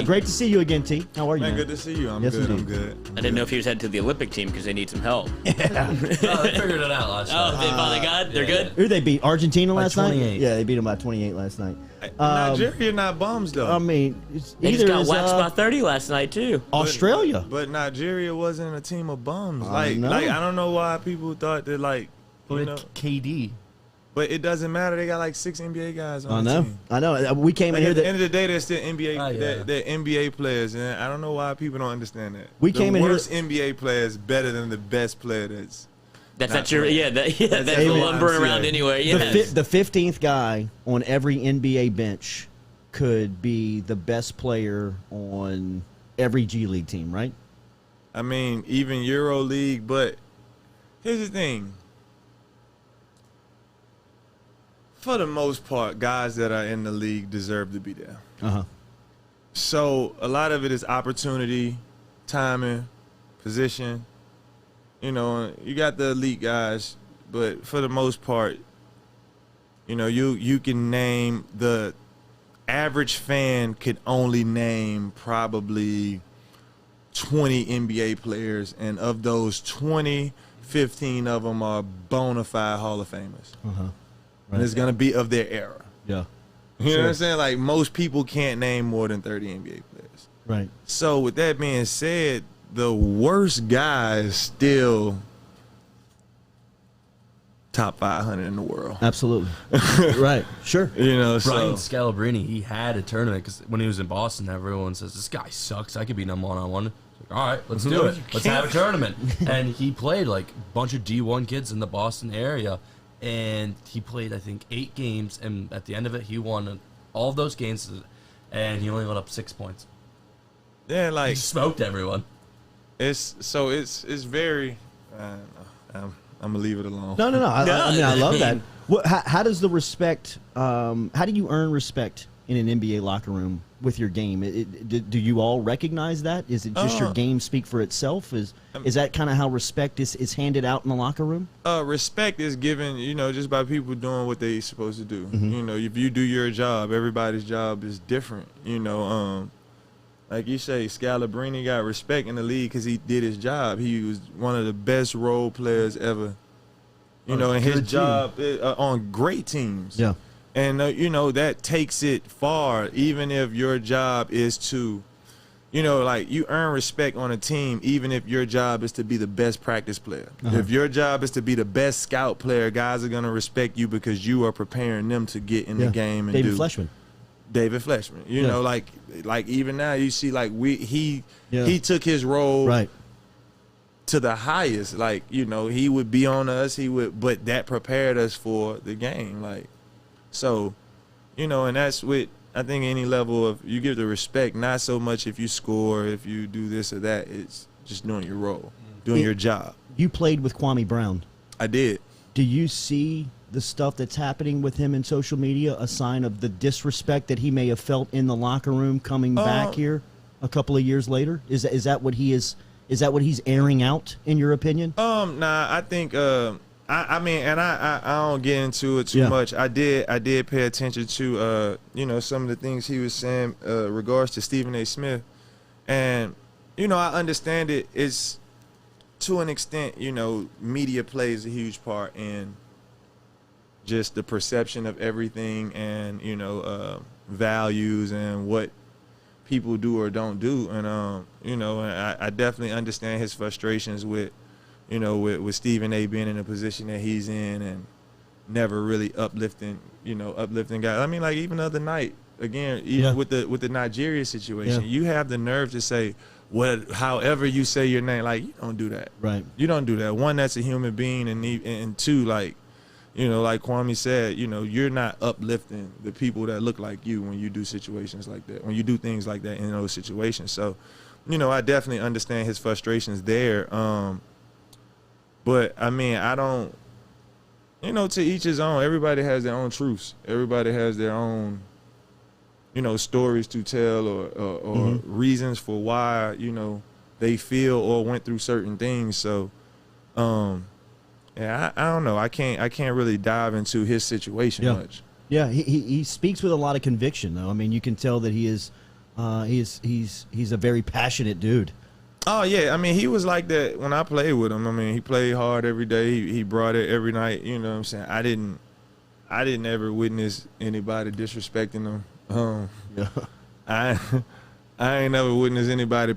Great to see you again, T. How are you, man? Good to see you. I'm good. Indeed. I'm good. I didn't know if he was headed to the Olympic team because they need some help. Yeah. They figured it out last night. Oh, they finally got it? They're good? Who they beat? Argentina last night? 28. Yeah, they beat them by 28 last night. Nigeria not bums, though. I mean, they just got waxed by 30 last night, too. Australia. But Nigeria wasn't a team of bums. I know. I don't know why people thought that, KD. But it doesn't matter. They got like 6 NBA guys on the team. I know. We came in here. At the end of the day, they're still NBA. They're NBA players, and I don't know why people don't understand that. We came in here. The worst NBA player is better than the best player that's that's your that's the lumbering around anyway. Yes. The 15th guy on every NBA bench could be the best player on every G League team, right? I mean, even Euro League. But here's the thing. For the most part, guys that are in the league deserve to be there. So a lot of it is opportunity, timing, position. You know, you got the elite guys, but for the most part, you know, you can name the average fan could only name probably 20 NBA players, and of those 20, 15 of them are bona fide Hall of Famers. Right. And it's going to be of their era. Yeah. You know what I'm saying? Like, most people can't name more than 30 NBA players. Right. So, with that being said, the worst guy is still top 500 in the world. Absolutely. Right. Sure. You know, Brian Scalabrine, he had a tournament because when he was in Boston, everyone says, this guy sucks. I could be number one-on-one. Like, all right, let's do it. Let's have a tournament. And he played like a bunch of D1 kids in the Boston area. And he played, I think, 8 games, and at the end of it, he won all of those games, and he only went up 6 points. Yeah, like, he smoked everyone. It's very. I'm gonna leave it alone. No. I mean, I love that. How does the respect? How do you earn respect in an NBA locker room with your game? Do you all recognize that? Is it just your game speak for itself? Is that kind of how respect is handed out in the locker room? Respect is given, you know, just by people doing what they're supposed to do. You know, if you do your job, everybody's job is different. You know, like you say, Scalabrine got respect in the league because he did his job. He was one of the best role players ever. You know, and his job on great teams. Yeah. And, you know, that takes it far, even if your job is to, you know, like, you earn respect on a team, even if your job is to be the best practice player. If your job is to be the best scout player, guys are going to respect you because you are preparing them to get in the game and David Fleshman. David Fleshman. You know, like even now you see, like, he took his role to the highest. Like, you know, he would be on us, but that prepared us for the game. Like, so, you know, and that's with, I think, any level of, you give the respect, not so much if you score, if you do this or that. It's just doing your role, doing your job. You played with Kwame Brown. I did. Do you see the stuff that's happening with him in social media a sign of the disrespect that he may have felt in the locker room coming back here a couple of years later? Is that what he is? Is that what he's airing out, in your opinion? Nah, I think I mean, and I don't get into it too much. I did pay attention to you know, some of the things he was saying regards to Stephen A. Smith, and you know, I understand it. It's to an extent, you know, media plays a huge part in just the perception of everything, and you know, values and what people do or don't do, and you know, and I definitely understand his frustrations with, you know, with Stephen A. being in the position that he's in and never really uplifting guys. I mean, like, even the other night, again, even with the Nigeria situation, you have the nerve to say, however you say your name, like, you don't do that. Right. You don't do that. One, that's a human being, and two, like, you know, like Kwame said, you know, you're not uplifting the people that look like you when you do situations like that, when you do things like that in those situations. So, you know, I definitely understand his frustrations there. But I mean, I don't, you know, to each his own. Everybody has their own truths. Everybody has their own, you know, stories to tell or reasons for why, you know, they feel or went through certain things. So, yeah, I don't know. I can't really dive into his situation much. Yeah, he speaks with a lot of conviction, though. I mean, you can tell that he's a very passionate dude. Oh yeah, I mean, he was like that when I played with him. I mean, he played hard every day. He brought it every night. You know what I'm saying? I didn't ever witness anybody disrespecting him. I ain't never witnessed anybody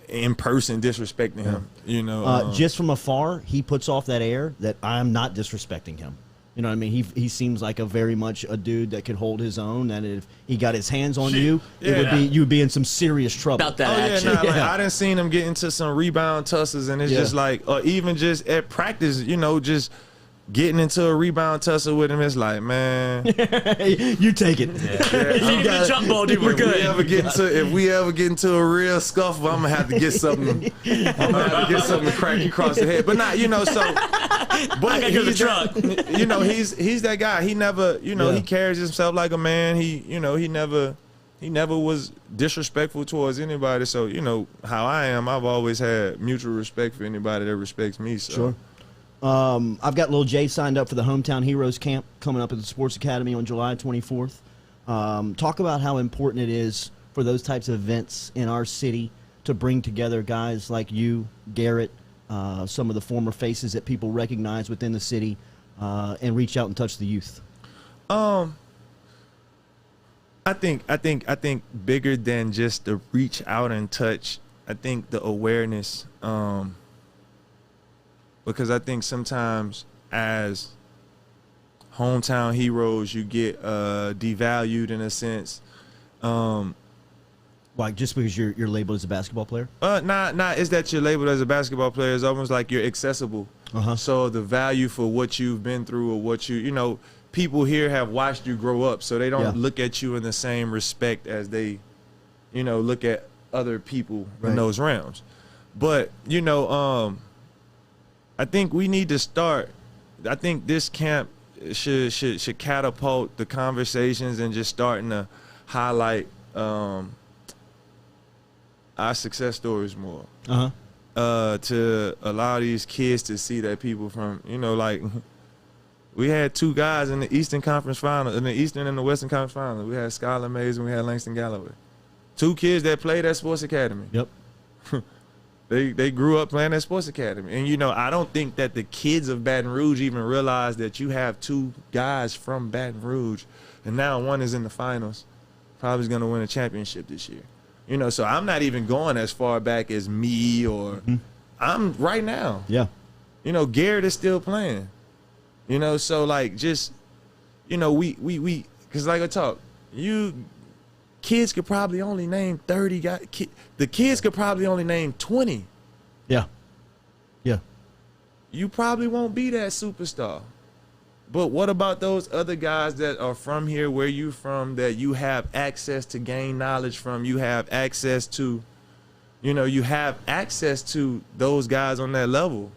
in person disrespecting him. You know, just from afar, he puts off that air that I'm not disrespecting him. You know what I mean? He seems like a very much a dude that could hold his own, and if he got his hands on you, you'd be in some serious trouble. About that action. Like, I done seen him get into some rebound tussles, and it's just like, or even just at practice, you know, just getting into a rebound tussle with him, it's like, man, you take it. You got jump ball, dude. We're good. If we ever get into a real scuffle, I'm gonna have to get something. I'm gonna have to get something to crack you across the head. But not, you know, so. But he's the truck. You know, he's that guy. He never, you know, he carries himself like a man. He never was disrespectful towards anybody. So, you know, how I am, I've always had mutual respect for anybody that respects me. So. Sure. I've got Lil Jay signed up for the Hometown Heroes Camp coming up at the Sports Academy on July 24th. Talk about how important it is for those types of events in our city to bring together guys like you, Garrett, some of the former faces that people recognize within the city, and reach out and touch the youth. I think bigger than just the reach out and touch. I think the awareness, because I think sometimes as hometown heroes, you get devalued in a sense. Like just because you're labeled as a basketball player? Not is that you're labeled as a basketball player. It's almost like you're accessible. So the value for what you've been through or what you know, people here have watched you grow up, so they don't look at you in the same respect as they, you know, look at other people in those realms. But, you know, I think we need to start. I think this camp should catapult the conversations and just starting to highlight our success stories more. To allow these kids to see that people from, you know, like we had two guys in the Eastern Conference Final, in the Eastern and the Western Conference Final. We had Skylar Mays and we had Langston Galloway. Two kids that played at Sports Academy. Yep. They grew up playing at Sports Academy. And, you know, I don't think that the kids of Baton Rouge even realize that you have two guys from Baton Rouge, and now one is in the finals, probably going to win a championship this year. You know, so I'm not even going as far back as me or I'm right now. Yeah. You know, Garrett is still playing. You know, so like just, you know, we because like I talk, kids could probably only name 30 guys. The kids could probably only name 20. Yeah. Yeah. You probably won't be that superstar. But what about those other guys that are from here, where you from, that you have access to gain knowledge from? You have access to, you know, you have access to those guys on that level.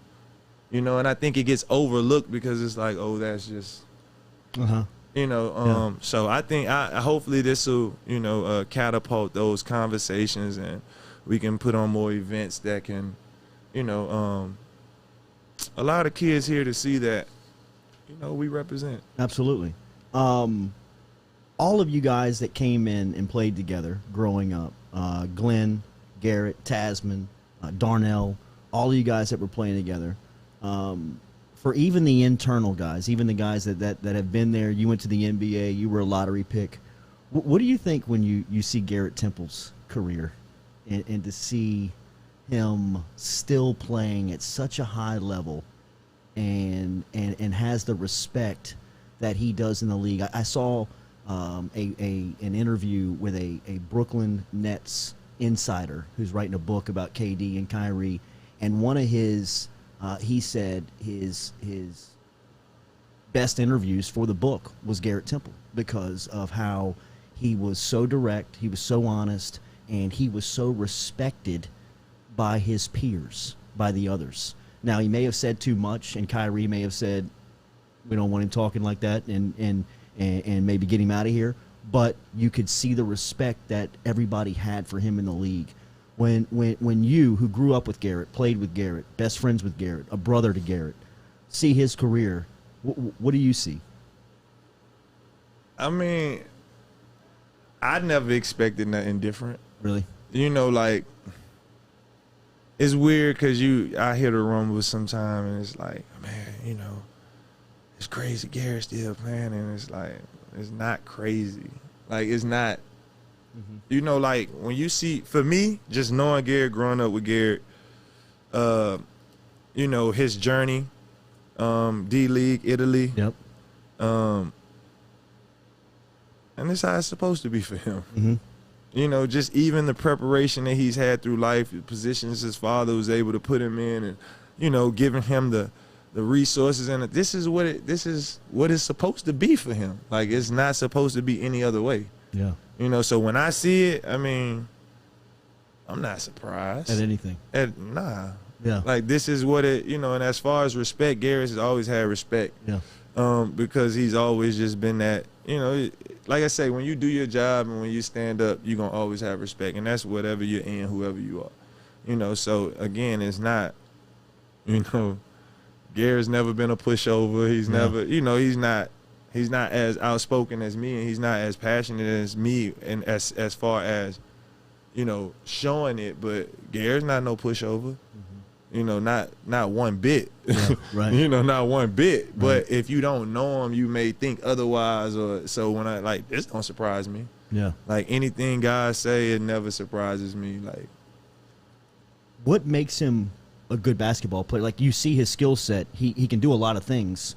You know, and I think it gets overlooked because it's like, oh, that's just, you know. So I think hopefully this will, you know, catapult those conversations, and we can put on more events that can, you know, allow the kids here to see that, you know, we represent. Absolutely. All of you guys that came in and played together growing up, Glenn, Garrett, Tasman, Darnell, all of you guys that were playing together, for even the internal guys, even the guys that have been there, you went to the NBA, you were a lottery pick. What do you think when you see Garrett Temple's career and to see him still playing at such a high level and has the respect that he does in the league? I saw an interview with a Brooklyn Nets insider who's writing a book about KD and Kyrie, and one of his he said his best interviews for the book was Garrett Temple because of how he was so direct, he was so honest, and he was so respected by his peers, by the others. Now, he may have said too much, and Kyrie may have said, we don't want him talking like that, and maybe get him out of here. But you could see the respect that everybody had for him in the league. When you, who grew up with Garrett, played with Garrett, best friends with Garrett, a brother to Garrett, see his career, what do you see? I mean, I never expected nothing different. Really? You know, like, it's weird because I hear the rumbles sometimes, and it's like, man, you know, it's crazy Garrett's still playing, and it's like, it's not crazy. Like, it's not, you know, like, when you see, for me, just knowing Garrett, growing up with Garrett, you know, his journey, D-League, Italy. Yep. And this is how it's supposed to be for him. Mm-hmm. You know, just even the preparation that he's had through life, the positions his father was able to put him in, and, you know, giving him the resources, and this is what it's supposed to be for him. Like, it's not supposed to be any other way. Yeah. You know, so when I see it, I mean, I'm not surprised At anything. Nah. Yeah. Like, this is what it, you know, and as far as respect, Garrett has always had respect. Yeah. Because he's always just been that, you know, like I say, when you do your job and when you stand up, you're going to always have respect. And that's whatever you're in, whoever you are. You know, so, again, it's not, you know, Garrett's never been a pushover. He's never, you know, he's not as outspoken as me, and he's not as passionate as me, and as far as, you know, showing it. But Garrett's not no pushover. You know, not one bit. Yeah, right. You know, not one bit. Right. But if you don't know him, you may think otherwise. Or so when I, like, this don't surprise me. Yeah. Like, anything guys say, it never surprises me. Like, what makes him a good basketball player? Like, you see his skill set. He can do a lot of things.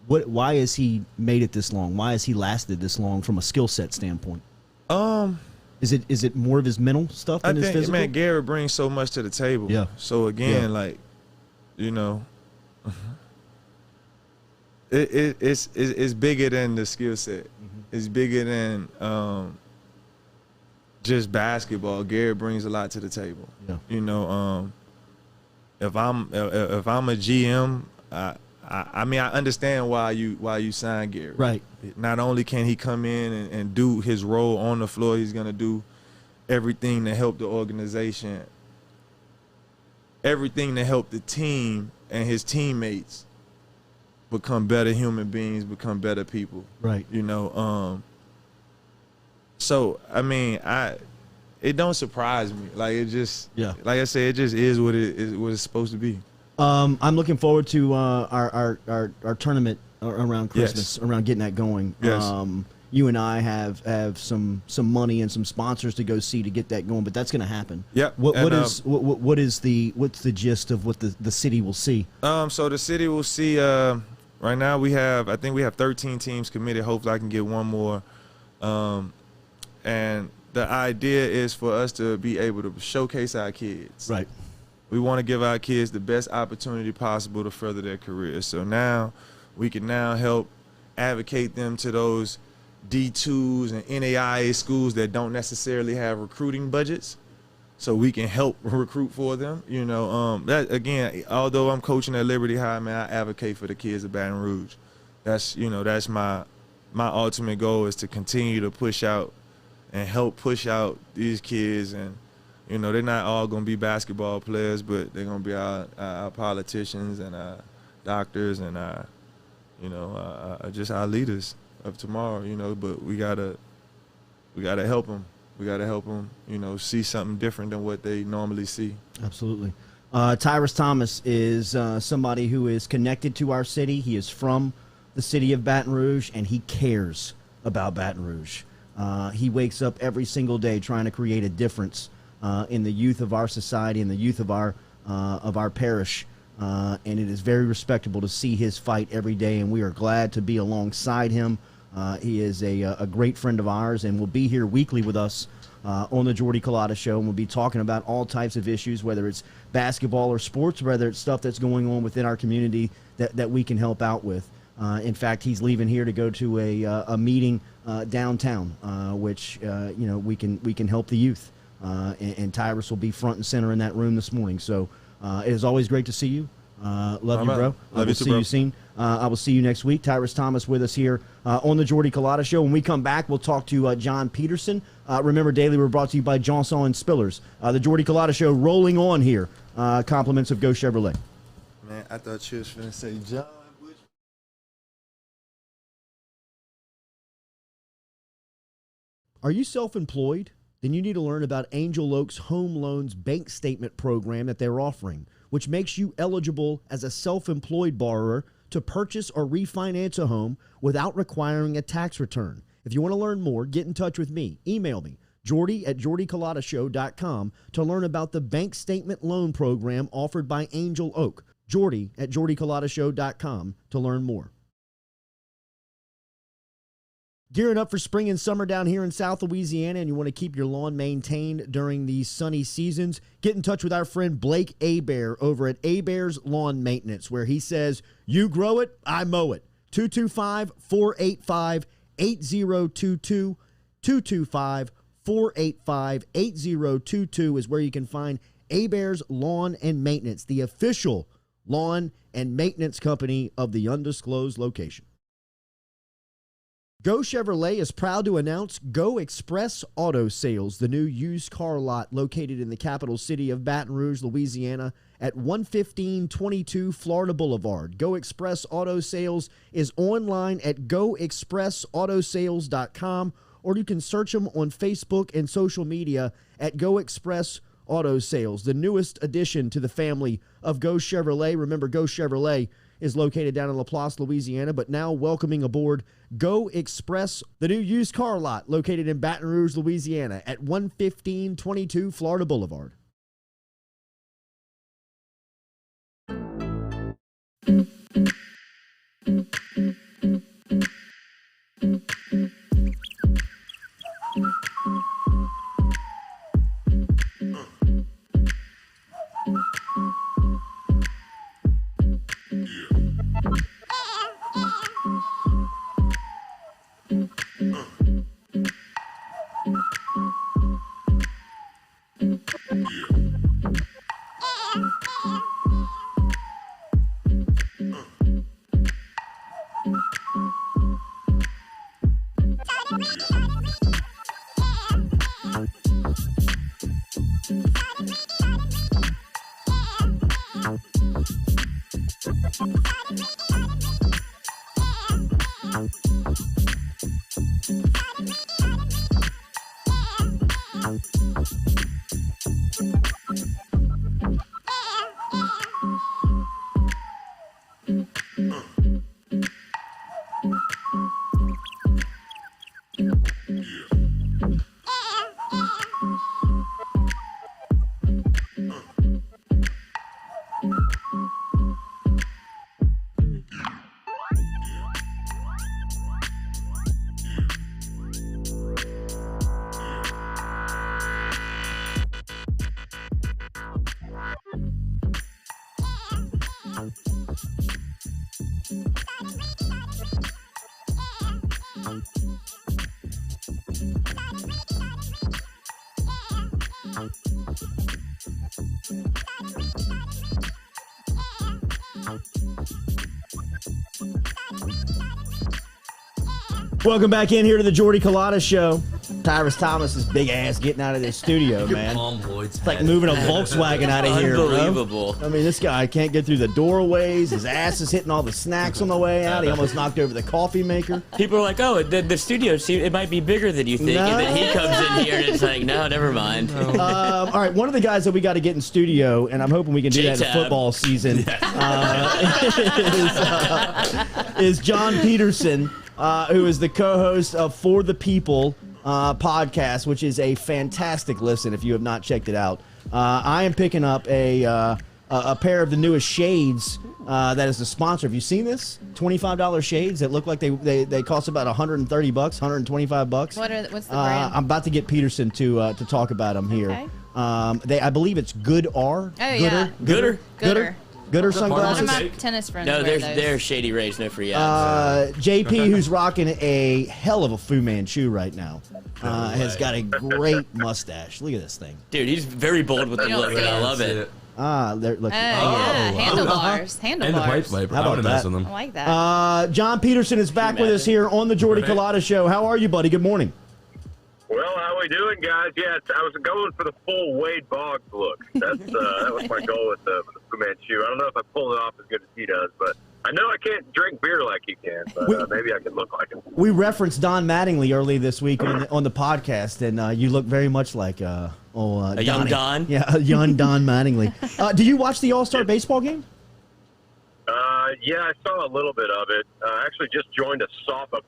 Why has he made it this long? Why has he lasted this long from a skill set standpoint? Is it more of his mental stuff than his physical? Man, Garrett brings so much to the table. Yeah. So again, like, you know, it's bigger than the skill set. It's bigger than just basketball. Garrett brings a lot to the table. Yeah. You know, if I'm a GM, I mean, I understand why you signed Garrett. Right. Not only can he come in and do his role on the floor, he's going to do everything to help the organization, everything to help the team and his teammates become better human beings, become better people. Right. You know, so, I mean, it don't surprise me. Like, it just, like I said, it just is what it's supposed to be. I'm looking forward to our tournament around Christmas, around getting that going. Yes. You and I have some money and some sponsors to go see to get that going, but that's going to happen. Yeah. What's the gist of what the city will see? So the city will see. Right now I think we have 13 teams committed. Hopefully I can get one more. And the idea is for us to be able to showcase our kids. Right. We want to give our kids the best opportunity possible to further their careers. So now we can now help advocate them to those D2s and NAIA schools that don't necessarily have recruiting budgets. So we can help recruit for them. You know, that again, although I'm coaching at Liberty High, man, I advocate for the kids of Baton Rouge. That's my ultimate goal is to continue to push out and help push out these kids. And you know, they're not all going to be basketball players, but they're going to be our politicians and our doctors and our, you know, just our leaders of tomorrow, you know. But we gotta help them. We got to help them, you know, see something different than what they normally see. Absolutely. Tyrus Thomas is somebody who is connected to our city. He is from the city of Baton Rouge, and he cares about Baton Rouge. He wakes up every single day trying to create a difference in the youth of our society, in the youth of our parish, and it is very respectable to see his fight every day, and we are glad to be alongside him He is a great friend of ours and will be here weekly with us on the Jordy Culotta Show, and we'll be talking about all types of issues, whether it's basketball or sports, whether it's stuff that's going on within our community that we can help out with. In fact, he's leaving here to go to a meeting downtown, which we can help the youth, and Tyrus will be front and center in that room this morning. So it is always great to see you. Love you, bro. Love you too, see bro. you soon. I will see you next week. Tyrus Thomas with us here on the Jordy Culotta Show. When we come back, we'll talk to John Peterson. Remember, daily, we're brought to you by Johnson and Spillers. The Jordy Culotta Show rolling on here. Compliments of Go Chevrolet. Man, I thought you was finna say John. Are you self-employed? Then you need to learn about Angel Oak's Home Loans Bank Statement program that they're offering, which makes you eligible as a self-employed borrower to purchase or refinance a home without requiring a tax return. If you want to learn more, get in touch with me. Email me, jordy@jordyculotta.com, to learn about the bank statement loan program offered by Angel Oak. jordy@jordyculotta.com to learn more. Gearing up for spring and summer down here in South Louisiana, and you want to keep your lawn maintained during these sunny seasons, get in touch with our friend Blake Abear over at Abear's Lawn Maintenance, where he says, you grow it, I mow it. 225-485-8022. 225-485-8022 is where you can find Abear's Lawn and Maintenance, the official lawn and maintenance company of the undisclosed location. Go Chevrolet is proud to announce Go Express Auto Sales, the new used car lot located in the capital city of Baton Rouge, Louisiana, at 11522 Florida Boulevard. Go Express Auto Sales is online at goexpressautosales.com, or you can search them on Facebook and social media at Go Express Auto Sales, the newest addition to the family of Go Chevrolet. Remember, Go Chevrolet is located down in Laplace, Louisiana, but now welcoming aboard Go Express, the new used car lot located in Baton Rouge, Louisiana at 11522 Florida Boulevard. Welcome back in here to the Jordy Culotta Show. Tyrus Thomas's big ass getting out of this studio, man. It's like moving a Volkswagen out of here, bro. Unbelievable. I mean, this guy can't get through the doorways. His ass is hitting all the snacks on the way out. He almost knocked over the coffee maker. People are like, oh, the studio, it might be bigger than you think. No. And then he comes in here and it's like, no, never mind. All right, one of the guys that we got to get in studio, and I'm hoping we can do that in J-Tab. football season, is John Peterson, who is the co-host of For the People podcast, which is a fantastic listen if you have not checked it out. I am picking up a pair of the newest shades that is the sponsor. Have you seen this? $25 shades that look like they cost about $130, $125. What's the brand? I'm about to get Peterson to talk about them here. Okay. I believe it's Good R. Oh, yeah. Gooder. Gooder A lot sunglasses. of my tennis friends No, wear they're those. Shady Rays, no free ads. JP, who's rocking a hell of a Fu Manchu right now, has got a great mustache. Look at this thing. Dude, he's very bold with the don't look, see and I it. love it. Look. Yeah, handlebars. And the pipe viper. How I about wouldn't mess that? with them. I like that. John Peterson is back with us here on the Jordy Culotta Show. How are you, buddy? Good morning. Well, how we doing, guys? Yeah, I was going for the full Wade Boggs look. That was my goal with the Fu Manchu. I don't know if I pulled it off as good as he does, but I know I can't drink beer like he can, but maybe I can look like him. We referenced Don Mattingly early this week on the podcast, and you look very much like A young Donnie. Don? Yeah, a young Don Mattingly. Do you watch the All-Star baseball game? Yeah, I saw a little bit of it. I actually just joined a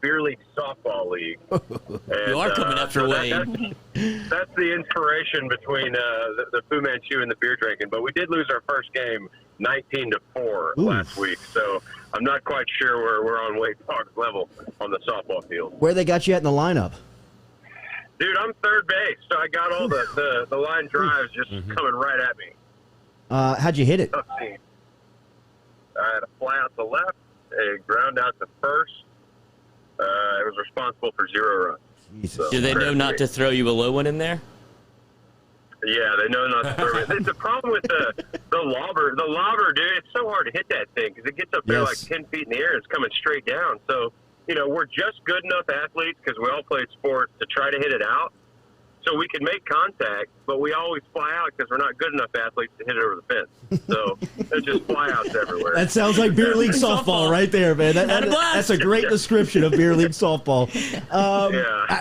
beer league softball league. And, You are coming after Wade. That's the inspiration between the Fu Manchu and the beer drinking. But we did lose our first game 19-4 last week, so I'm not quite sure where we're on Wade Boggs' level on the softball field. Where they got you at in the lineup? Dude, I'm third base, so I got all the line drives just coming right at me. How'd you hit it? Tough scene. I had a fly out to left, a ground out to first. It was responsible for 0 runs. Jesus. So, Do they know not to throw you a low one in there? Yeah, they know not to throw it. The problem with the lobber, dude, it's so hard to hit that thing because it gets up there like 10 feet in the air and it's coming straight down. So, we're just good enough athletes because we all played sports to try to hit it out. So we can make contact, but we always fly out because we're not good enough athletes to hit it over the fence. So there's just flyouts everywhere. That sounds like beer league softball right there, man. That's a great description of beer league softball.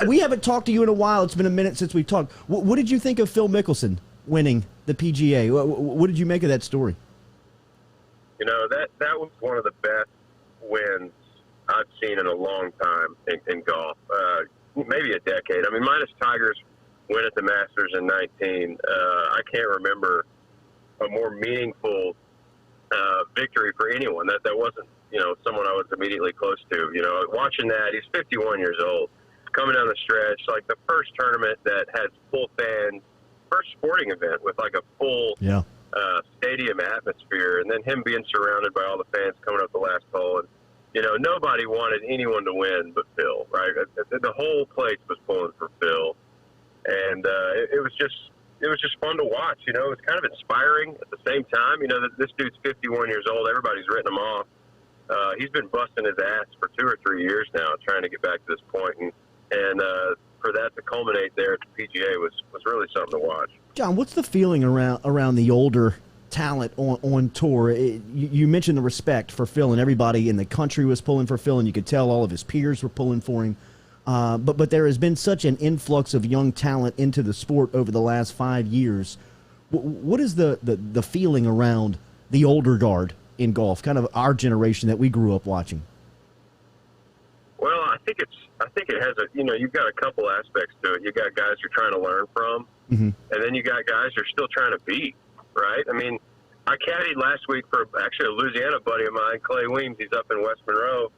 We haven't talked to you in a while. It's been a minute since we talked. What did you think of Phil Mickelson winning the PGA? What did you make of that story? That was one of the best wins I've seen in a long time in golf. Maybe a decade. I mean, minus Tigers win at the Masters in 19. I can't remember a more meaningful victory for anyone. That wasn't, someone I was immediately close to. Watching that, he's 51 years old, coming down the stretch, like the first tournament that had full fans, first sporting event with like a full stadium atmosphere, and then him being surrounded by all the fans coming up the last hole. And, nobody wanted anyone to win but Phil, right? The whole place was pulling for Phil. And it was just fun to watch. It was kind of inspiring at the same time. This dude's 51 years old. Everybody's written him off. He's been busting his ass for 2 or 3 years now, trying to get back to this point. And for that to culminate there at the PGA was really something to watch. John, what's the feeling around the older talent on tour? You mentioned the respect for Phil, and everybody in the country was pulling for Phil, and you could tell all of his peers were pulling for him. But there has been such an influx of young talent into the sport over the last 5 years. What is the feeling around the older guard in golf, kind of our generation that we grew up watching? Well, I think it has you've got a couple aspects to it. You got guys you're trying to learn from, and then you got guys you're still trying to beat, right? I mean, I caddied last week for actually a Louisiana buddy of mine, Clay Weems. He's up in West Monroe.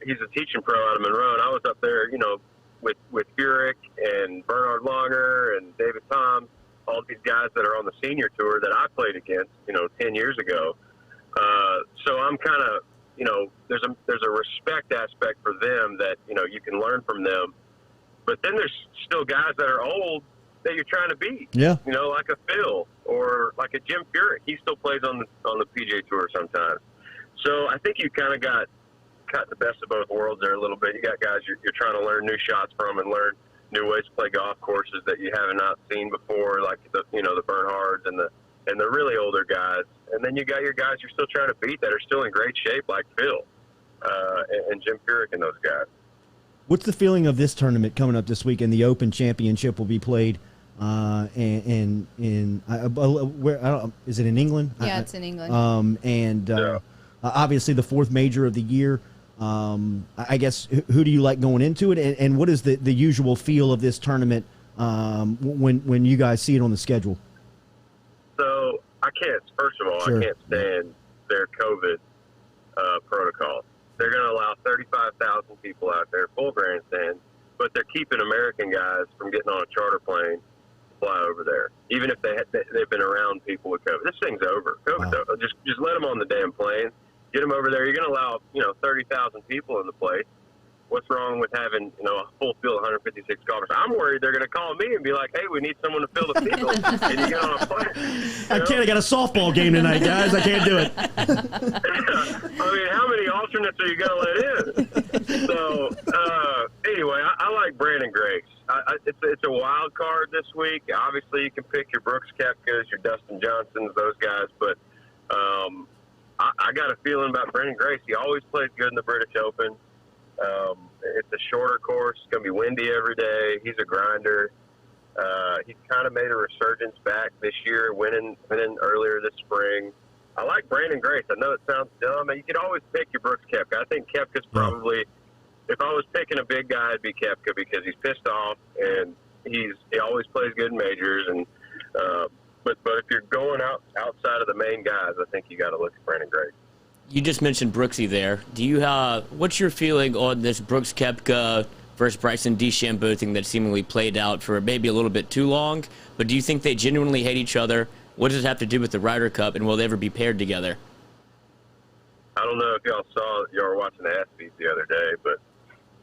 He's a teaching pro out of Monroe, and I was up there, with Furyk and Bernhard Langer and David Tom, all these guys that are on the senior tour that I played against, 10 years ago. So I'm kind of, there's a respect aspect for them that, you can learn from them. But then there's still guys that are old that you're trying to beat. Yeah. Like a Phil or like a Jim Furyk. He still plays on the PGA Tour sometimes. So I think you kind of got the best of both worlds there a little bit. You got guys you're trying to learn new shots from and learn new ways to play golf courses that you haven't not seen before, like the Bernhards and the really older guys. And then you got your guys you're still trying to beat that are still in great shape, like Phil and Jim Furyk and those guys. What's the feeling of this tournament coming up this weekend? The Open Championship will be played where is it in England? Yeah, it's in England. Obviously the fourth major of the year. I guess who do you like going into it, and what is the usual feel of this tournament when you guys see it on the schedule? So I can't. First of all, I can't stand their COVID protocol. They're going to allow 35,000 people out there, full grandstand, but they're keeping American guys from getting on a charter plane to fly over there, even if they've been around people with COVID. This thing's over. COVID's over. Just let them on the damn plane. Get them over there. You're going to allow 30,000 people in the place. What's wrong with having a full field of 156 golfers? I'm worried they're going to call me and be like, "Hey, we need someone to fill the field," and you get on a plane. I got a softball game tonight, guys. I can't do it. I mean, how many alternates are you going to let in? So anyway, I like Brandon Grace. It's a wild card this week. Obviously, you can pick your Brooks Koepkas, your Dustin Johnsons, those guys, but I got a feeling about Brandon Grace. He always plays good in the British Open. It's a shorter course. It's going to be windy every day. He's a grinder. He's kind of made a resurgence back this year, winning earlier this spring. I like Brandon Grace. I know it sounds dumb. You could always pick your Brooks Koepka. I think Koepka's probably, if I was picking a big guy, it'd be Koepka because he's pissed off and he always plays good in majors. And but if you're going outside of the main guys, I think you got to look at Brandon Grace. You just mentioned Brooksy there. Do you what's your feeling on this Brooks Koepka versus Bryson DeChambeau thing that seemingly played out for maybe a little bit too long? But do you think they genuinely hate each other? What does it have to do with the Ryder Cup, and will they ever be paired together? I don't know if y'all were watching the ESPYs the other day, but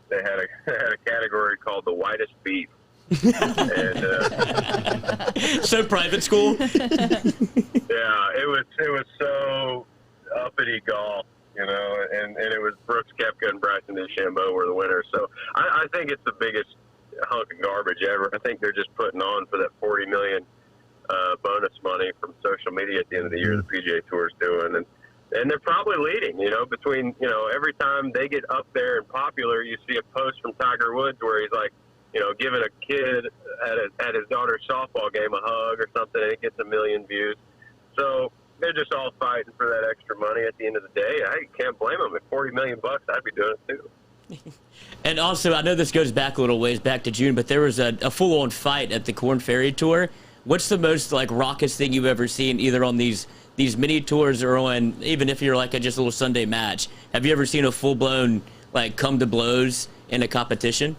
they had a category called the whitest beef. And, so private school. Yeah, it was so uppity golf, and it was Brooks Koepka and Bryson DeChambeau were the winners. So I think it's the biggest hunk of garbage ever. I think they're just putting on for that $40 million bonus money from social media at the end of the year the PGA Tour is doing, and they're probably leading. Between every time they get up there and popular, you see a post from Tiger Woods where he's like, giving a kid at his daughter's softball game a hug or something, and it gets 1 million views. So they're just all fighting for that extra money at the end of the day. I can't blame them. At $40 million, I'd be doing it too. And also, I know this goes back a little ways, back to June, but there was a full-on fight at the Korn Ferry Tour. What's the most raucous thing you've ever seen, either on these mini tours or on, even if you're just a little Sunday match? Have you ever seen a full-blown come to blows in a competition?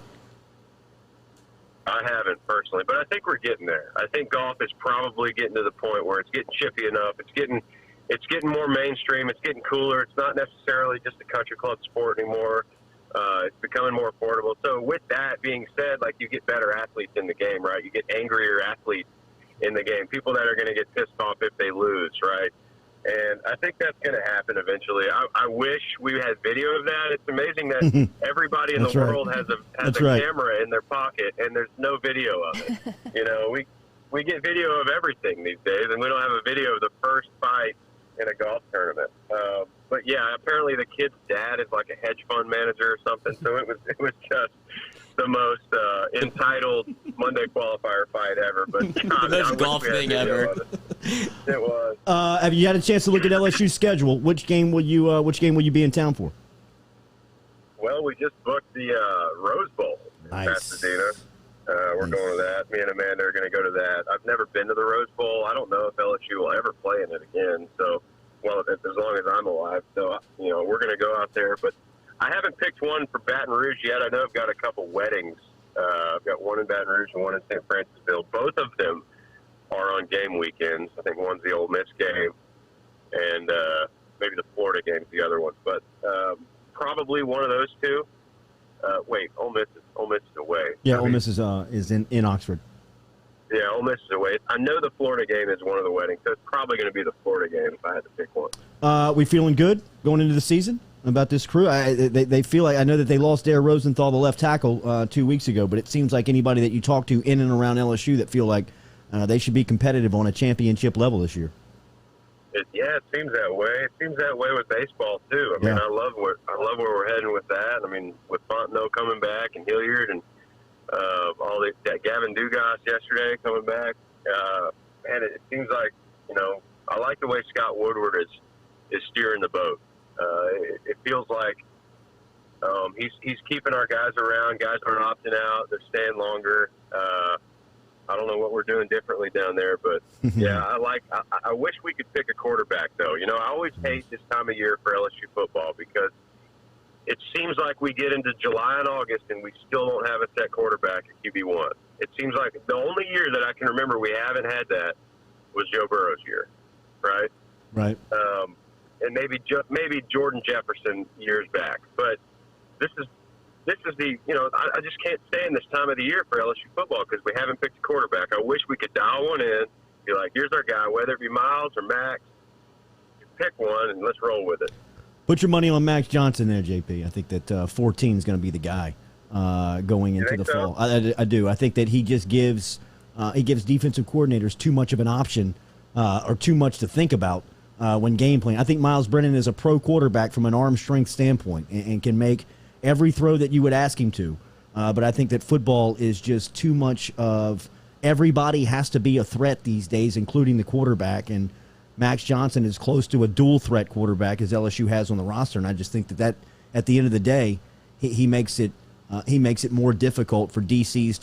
I haven't personally, but I think we're getting there. I think golf is probably getting to the point where it's getting chippy enough. It's getting more mainstream. It's getting cooler. It's not necessarily just a country club sport anymore. It's becoming more affordable. So with that being said, you get better athletes in the game, right? You get angrier athletes in the game, people that are going to get pissed off if they lose, right? And I think that's going to happen eventually. I wish we had video of that. It's amazing that everybody in the world has a camera in their pocket, and there's no video of it. We get video of everything these days, and we don't have a video of the first fight in a golf tournament. But yeah, apparently the kid's dad is like a hedge fund manager or something. So it was just the most entitled Monday qualifier fight ever. But God, the most golf thing ever. It was. Have you had a chance to look at LSU's schedule? Which game will you be in town for? Well, we just booked the Rose Bowl in Pasadena. We're going to that. Me and Amanda are going to go to that. I've never been to the Rose Bowl. I don't know if LSU will ever play in it again. So, as long as I'm alive. So, we're going to go out there. But I haven't picked one for Baton Rouge yet. I know I've got a couple weddings. I've got one in Baton Rouge and one in St. Francisville. Both of them are on game weekends. I think one's the Ole Miss game, and maybe the Florida game's the other one. But probably one of those two. Ole Miss is away. Yeah, Ole Miss is in Oxford. Yeah, Ole Miss is away. I know the Florida game is one of the weddings, so it's probably going to be the Florida game if I had to pick one. We feeling good going into the season about this crew? They feel like, I know that they lost Dare Rosenthal, the left tackle, 2 weeks ago, but it seems like anybody that you talk to in and around LSU that feel like they should be competitive on a championship level this year. It seems that way. It seems that way with baseball too. I mean, I love where we're heading with that. I mean, with Fontenot coming back and Hilliard and Gavin Dugas yesterday coming back, and it seems like I like the way Scott Woodward is steering the boat. It feels like he's keeping our guys around. Guys aren't opting out; they're staying longer. I don't know what we're doing differently down there, but yeah, I wish we could pick a quarterback though. You know, I always hate this time of year for LSU football because it seems like we get into July and August and we still don't have a set quarterback at QB1. It seems like the only year that I can remember we haven't had that was Joe Burrow's year, right? Right. And maybe Jordan Jefferson years back. But this is the, you know, I just can't stand this time of the year for LSU football because we haven't picked a quarterback. I wish we could dial one in, be like, here's our guy, whether it be Miles or Max, pick one and let's roll with it. Put your money on Max Johnson there, JP. I think that 14 is going to be the guy going into the fall. I do. I think that he just gives defensive coordinators too much of an option or too much to think about when game playing. I think Miles Brennan is a pro quarterback from an arm strength standpoint and can make every throw that you would ask him to. But I think that football is just too much of everybody has to be a threat these days, including the quarterback. And Max Johnson is close to a dual threat quarterback as LSU has on the roster. And I just think that at the end of the day, he makes it more difficult for DCs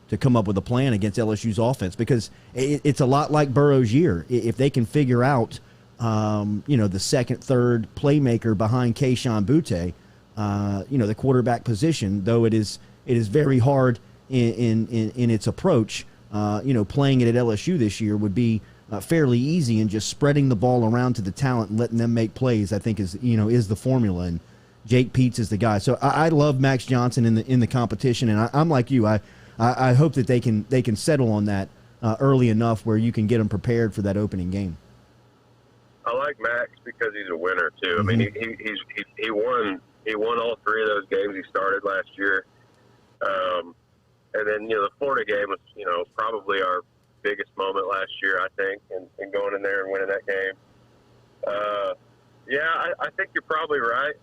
to come up with a plan against LSU's offense because it's a lot like Burrow's year. If they can figure out, the second, third playmaker behind Keyshawn Butte, the quarterback position, though it is very hard in its approach. Playing it at LSU this year would be fairly easy, and just spreading the ball around to the talent and letting them make plays, I think is the formula. And Jake Peets is the guy. So I love Max Johnson in the competition, and I'm like you. I hope that they can settle on that early enough where you can get them prepared for that opening game. I like Max because he's a winner too. I mean, he won all three of those games he started last year. And then, the Florida game was, probably our biggest moment last year, I think, and going in there and winning that game. I think you're probably right.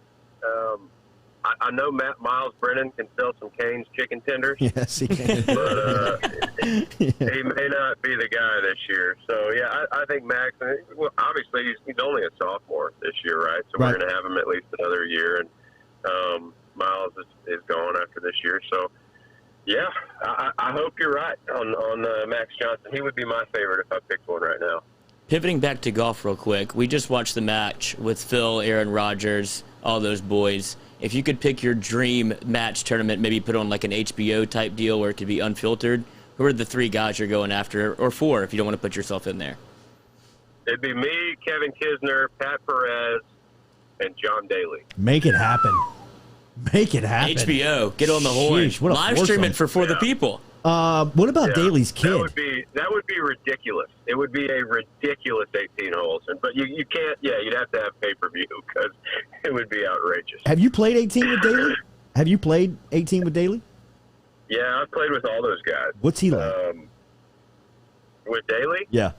I know Miles Brennan can sell some Cane's chicken tenders. Yes, he can. But he may not be the guy this year. So, I think Max, well, obviously he's only a sophomore this year, right? So we're going to have him at least another year. And Miles is gone after this year. So, I hope you're right on Max Johnson. He would be my favorite if I picked one right now. Pivoting back to golf real quick, we just watched the match with Phil, Aaron Rodgers, all those boys. If you could pick your dream match tournament, maybe put on like an HBO type deal where it could be unfiltered, who are the three guys you're going after, or four if you don't want to put yourself in there? It'd be me, Kevin Kisner, Pat Perez, and John Daly. Make it happen. Make it happen. HBO, get on the horn. Live stream it for the people. What about Daly's kid? That would be ridiculous. It would be a ridiculous 18 holes, but you can't. Yeah, you'd have to have pay-per-view because it would be outrageous. Have you played 18 with Daly? Have you played 18 with Daly? Yeah, I've played with all those guys. What's he like? With Daly? Yeah.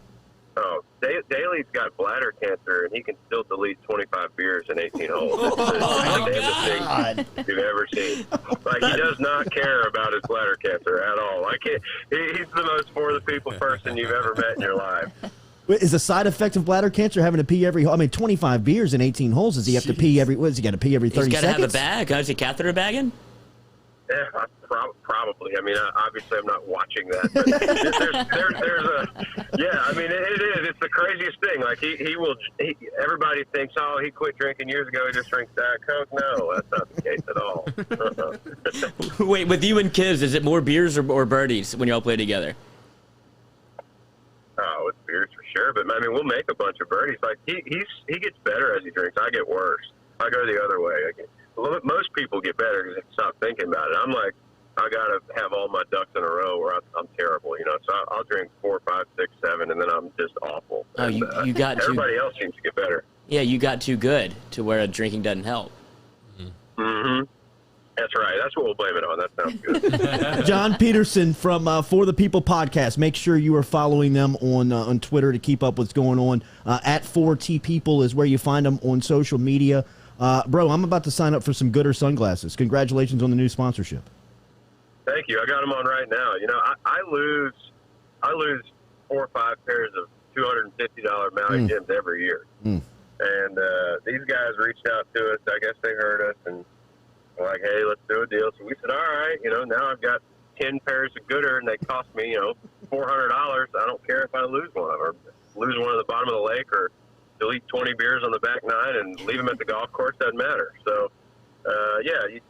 Oh, Daly's got bladder cancer, and he can still delete 25 beers in 18 holes. It's the damnedest thing you've ever seen. Like, he does not care about his bladder cancer at all. He's the most for-the-people person you've ever met in your life. Is a side effect of bladder cancer having to pee every hole? I mean, 25 beers in 18 holes. Does he have to pee every? What does he got to pee every 30 seconds? He's got to have a bag. Is he catheter bagging? Yeah, probably. I mean, obviously, I'm not watching that. But it is. It's the craziest thing. Like everybody thinks, he quit drinking years ago. He just drinks Diet Coke. No, that's not the case at all. Wait, with you and Kiz, is it more beers or birdies when y'all play together? Oh, it's beers for sure. But I mean, we'll make a bunch of birdies. Like he gets better as he drinks. I get worse. I go the other way. Most people get better because they stop thinking about it. I'm like, I got to have all my ducks in a row or I'm terrible, So I'll drink 4, 5, 6, 7, and then I'm just awful. Oh, you got everybody else seems to get better. Yeah, you got too good to where drinking doesn't help. Mm-hmm. That's right. That's what we'll blame it on. That sounds good. John Peterson from For the People Podcast. Make sure you are following them on Twitter to keep up what's going on. At ForeThePeople is where you find them on social media. Bro, I'm about to sign up for some Gooder sunglasses. Congratulations on the new sponsorship. Thank you. I got them on right now. I lose 4 or 5 pairs of $250 Maui Jims every year. And these guys reached out to us. I guess they heard us and were like, hey, let's do a deal. So we said, all right. Now I've got 10 pairs of gooder and they cost me, $400. I don't care if I lose one or lose one at the bottom of the lake or delete 20 beers on the back nine and leave them at the golf course. Doesn't matter. So,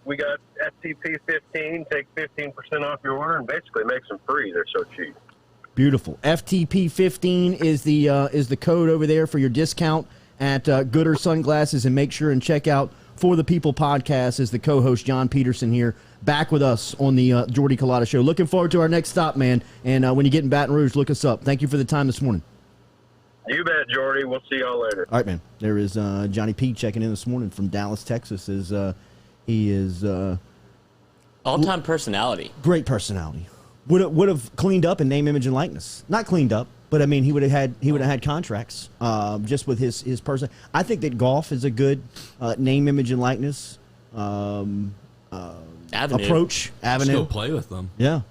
we got FTP 15, take 15% off your order and basically makes them free. They're so cheap. Beautiful. FTP 15 is the code over there for your discount at Gooder Sunglasses, and make sure and check out For the People podcast as the co-host John Peterson here, back with us on the Jordy Culotta Show. Looking forward to our next stop, man. And when you get in Baton Rouge, look us up. Thank you for the time this morning. You bet, Jordy. We'll see y'all later. All right, man. There is Johnny P checking in this morning from Dallas, Texas. He is all-time personality. Great personality. Would have cleaned up in name, image, and likeness. Not cleaned up, but I mean he would have had contracts just with his person. I think that golf is a good name, image, and likeness approach. Avenue. Just go play with them. Yeah.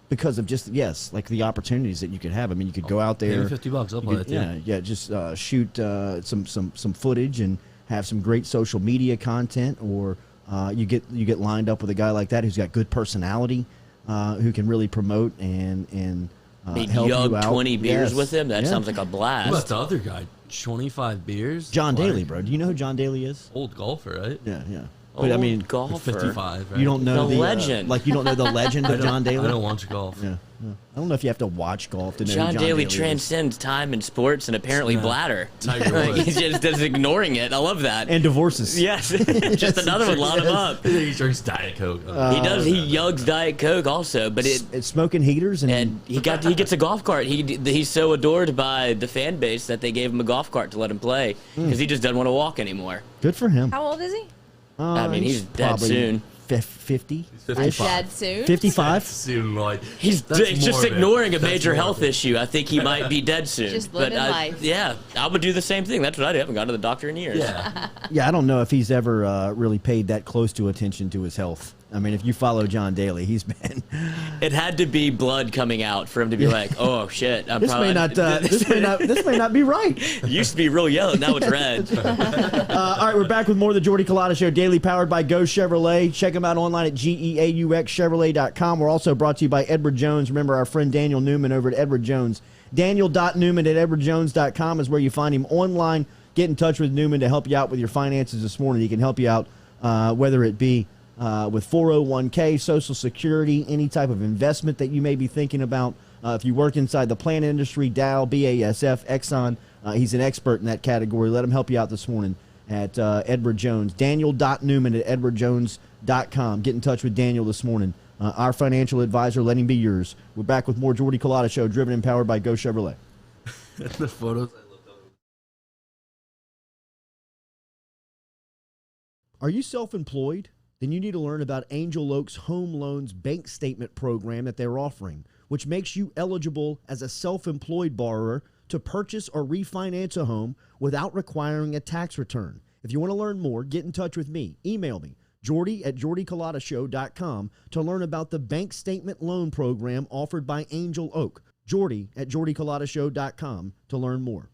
Because of just like the opportunities that you could have. I mean, you could go out there. Maybe $50. I'll play with you. Yeah. Just shoot some footage and have some great social media content, or you get lined up with a guy like that who's got good personality, who can really promote and help you out. 20 beers with him. That sounds like a blast. What about the other guy? 25 beers. John Daly, bro. Do you know who John Daly is? Old golfer, right? Yeah. But I mean, golfer. 55. Right? You don't know the legend. You don't know the legend of John Daly. I don't watch golf. Yeah. I don't know if you have to watch golf to know John who Daly is. transcends time and sports and apparently bladder. Tiger He's just ignoring it. I love that. And divorces. Yes. Just another one. Line him up. He drinks Diet Coke. He does. He yugs Diet Coke also, but it's smoking heaters and he gets a golf cart. He's so adored by the fan base that they gave him a golf cart to let him play because he just doesn't want to walk anymore. Good for him. How old is he? I mean, he's dead soon. 50? Dead soon? 55? Soon, like He's just ignoring a major health issue. I think he might be dead soon. Just living life. Yeah, I would do the same thing. That's what I do. I haven't gone to the doctor in years. Yeah, I don't know if he's ever really paid that close to attention to his health. I mean, if you follow John Daly, he's been. It had to be blood coming out for him to be like, "Oh shit, this may not be right." It used to be real yellow, now it's red. All right, we're back with more of the Jordy Culotta Show, daily powered by Go Chevrolet. Check them out online at GEAUXChevrolet.com. We're also brought to you by Edward Jones. Remember our friend Daniel Newman over at Edward Jones. Daniel.Newman at EdwardJones.com is where you find him online. Get in touch with Newman to help you out with your finances this morning. He can help you out whether it be with 401k, Social Security, any type of investment that you may be thinking about. If you work inside the plant industry, Dow, BASF, Exxon, he's an expert in that category. Let him help you out this morning at Edward Jones. Daniel.Newman at EdwardJones.com. Get in touch with Daniel this morning. Our financial advisor, let him be yours. We're back with more Jordy Culotta Show, driven and powered by Go Chevrolet. The photos I looked up. Are you self-employed? Then you need to learn about Angel Oak's Home Loans Bank Statement program that they're offering, which makes you eligible as a self-employed borrower to purchase or refinance a home without requiring a tax return. If you want to learn more, get in touch with me. Email me, Jordy at JordyCulottashow.com, to learn about the bank statement loan program offered by Angel Oak. Jordy at JordyCulottashow.com to learn more.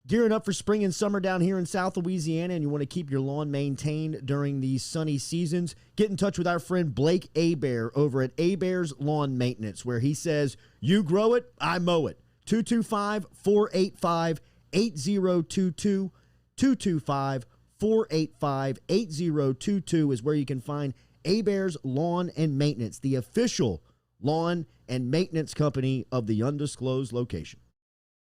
Gearing up for spring and summer down here in South Louisiana, and you want to keep your lawn maintained during these sunny seasons, get in touch with our friend Blake Abear over at Abear's Lawn Maintenance, where he says, you grow it, I mow it. 225-485-8022. 225-485-8022 is where you can find Abear's Lawn and Maintenance, the official lawn and maintenance company of the undisclosed location.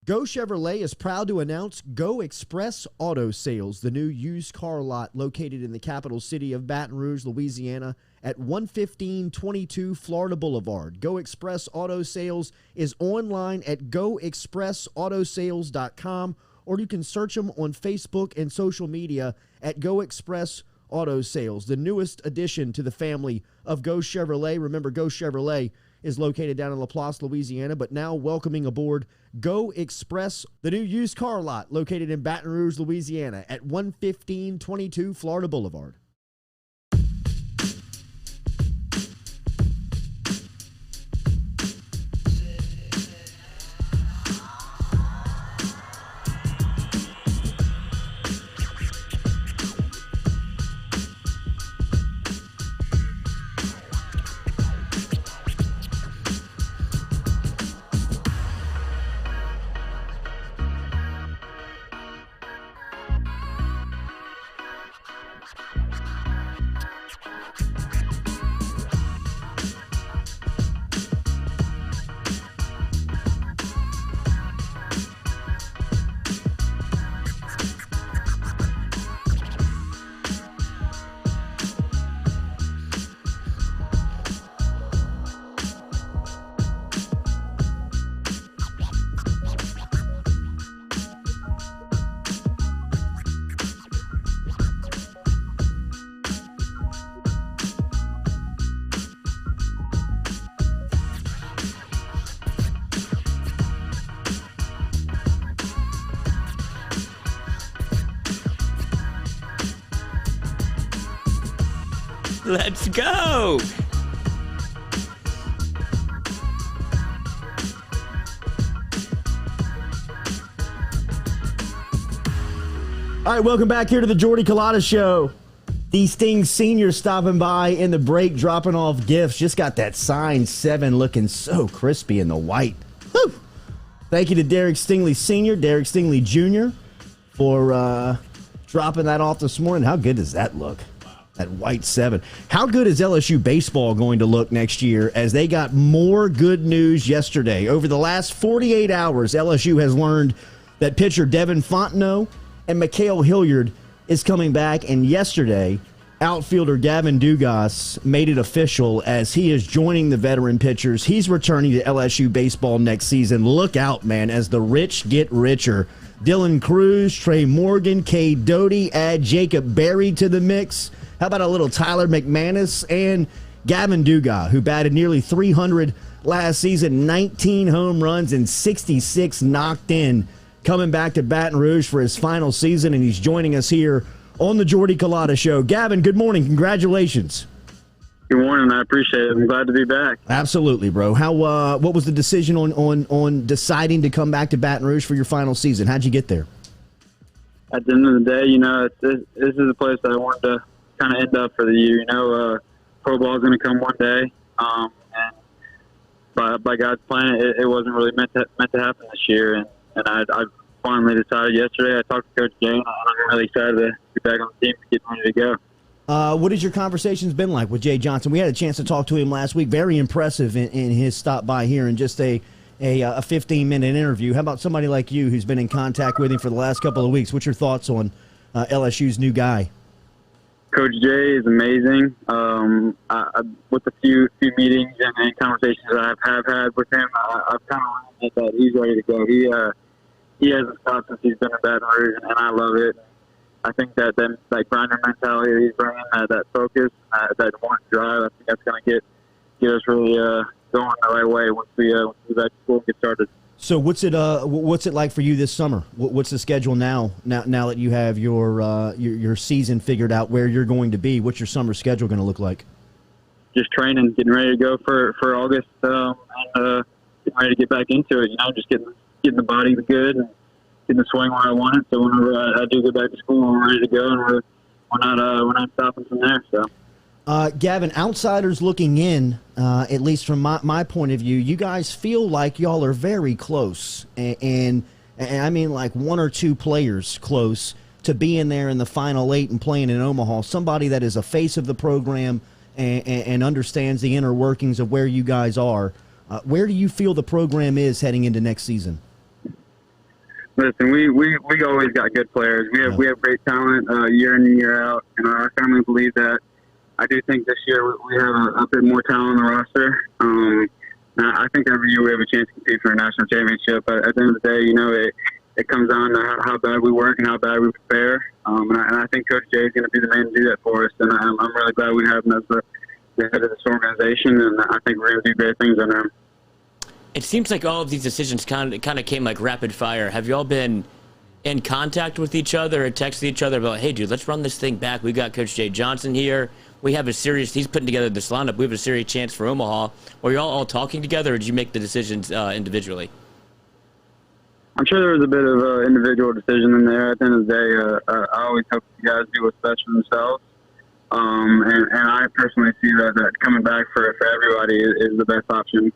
Go Chevrolet is proud to announce Go Express Auto Sales, the new used car lot located in the capital city of Baton Rouge, Louisiana, at 11522 Florida Boulevard. Go Express Auto Sales is online at goexpressautosales.com, or you can search them on Facebook and social media at Go Express Auto Sales, the newest addition to the family of Go Chevrolet. Remember, Go Chevrolet is located down in LaPlace, Louisiana, but now welcoming aboard Go Express, the new used car lot located in Baton Rouge, Louisiana at 11522 Florida Boulevard. Let's go. All right, welcome back here to the Jordy Culotta Show. The Sting Senior stopping by in the break, dropping off gifts. Just got that signed 7 looking so crispy in the white. Whew. Thank you to Derek Stingley Sr., Derek Stingley Jr. for dropping that off this morning. How good does that look? That white 7. How good is LSU Baseball going to look next year, as they got more good news yesterday? Over the last 48 hours, LSU has learned that pitcher Devin Fontenot and Mikhail Hilliard is coming back, and yesterday, outfielder Gavin Dugas made it official as he is joining the veteran pitchers. He's returning to LSU Baseball next season. Look out, man, as the rich get richer. Dylan Cruz, Trey Morgan, Cade Doty, add Jacob Berry to the mix. How about a little Tyler McManus and Gavin Dugas, who batted nearly 300 last season, 19 home runs and 66 knocked in, coming back to Baton Rouge for his final season, and he's joining us here on the Jordy Culotta Show. Gavin, good morning. Congratulations. Good morning. I appreciate it. I'm glad to be back. Absolutely, bro. How? What was the decision on deciding to come back to Baton Rouge for your final season? How'd you get there? At the end of the day, this is a place that I wanted to kind of end up for the year. Pro ball is going to come one day, and by God's plan, it wasn't really meant to happen this year. And I finally decided yesterday. I talked to Coach Jane, and I'm really excited to be back on the team and getting ready to go. What has your conversations been like with Jay Johnson? We had a chance to talk to him last week. Very impressive in his stop by here in just a 15-minute interview. How about somebody like you who's been in contact with him for the last couple of weeks? What's your thoughts on LSU's new guy? Coach Jay is amazing. With the few meetings and conversations that I have had with him, I've kind of learned that he's ready to go. He hasn't stopped since he's been in Baton Rouge, and I love it. I think that grinder mentality that he's bringing, that focus, that want drive, I think that's going to get us really going the right way once we get back to school and get started. So what's it like for you this summer? What's the schedule now that you have your season figured out, where you're going to be? What's your summer schedule going to look like? Just training, getting ready to go for August, and getting ready to get back into it. Just getting the body good and getting the swing where I want it. So whenever I do get back to school, I'm ready to go, and we're not stopping from there. So. Gavin, outsiders looking in, at least from my point of view, you guys feel like y'all are very close, and I mean like one or two players close to being there in the Final 8 and playing in Omaha. Somebody that is a face of the program and understands the inner workings of where you guys are. Where do you feel the program is heading into next season? Listen, we always got good players. We have great talent year in and year out, and I firmly believe that. I do think this year we have a bit more talent on the roster. I think every year we have a chance to compete for a national championship. But at the end of the day, it comes down to how bad we work and how bad we prepare. And I think Coach Jay is going to be the man to do that for us. And I'm really glad we have him as the head of this organization. And I think we're going to do great things under him. It seems like all of these decisions kind of came like rapid fire. Have you all been in contact with each other or texted each other about, hey, dude, let's run this thing back. We got Coach Jay Johnson here. We have he's putting together this lineup. We have a serious chance for Omaha. Were you all talking together, or did you make the decisions individually? I'm sure there was a bit of individual decision in there. At the end of the day, I always hope you guys do what's best for themselves. And I personally see that coming back for everybody is the best option.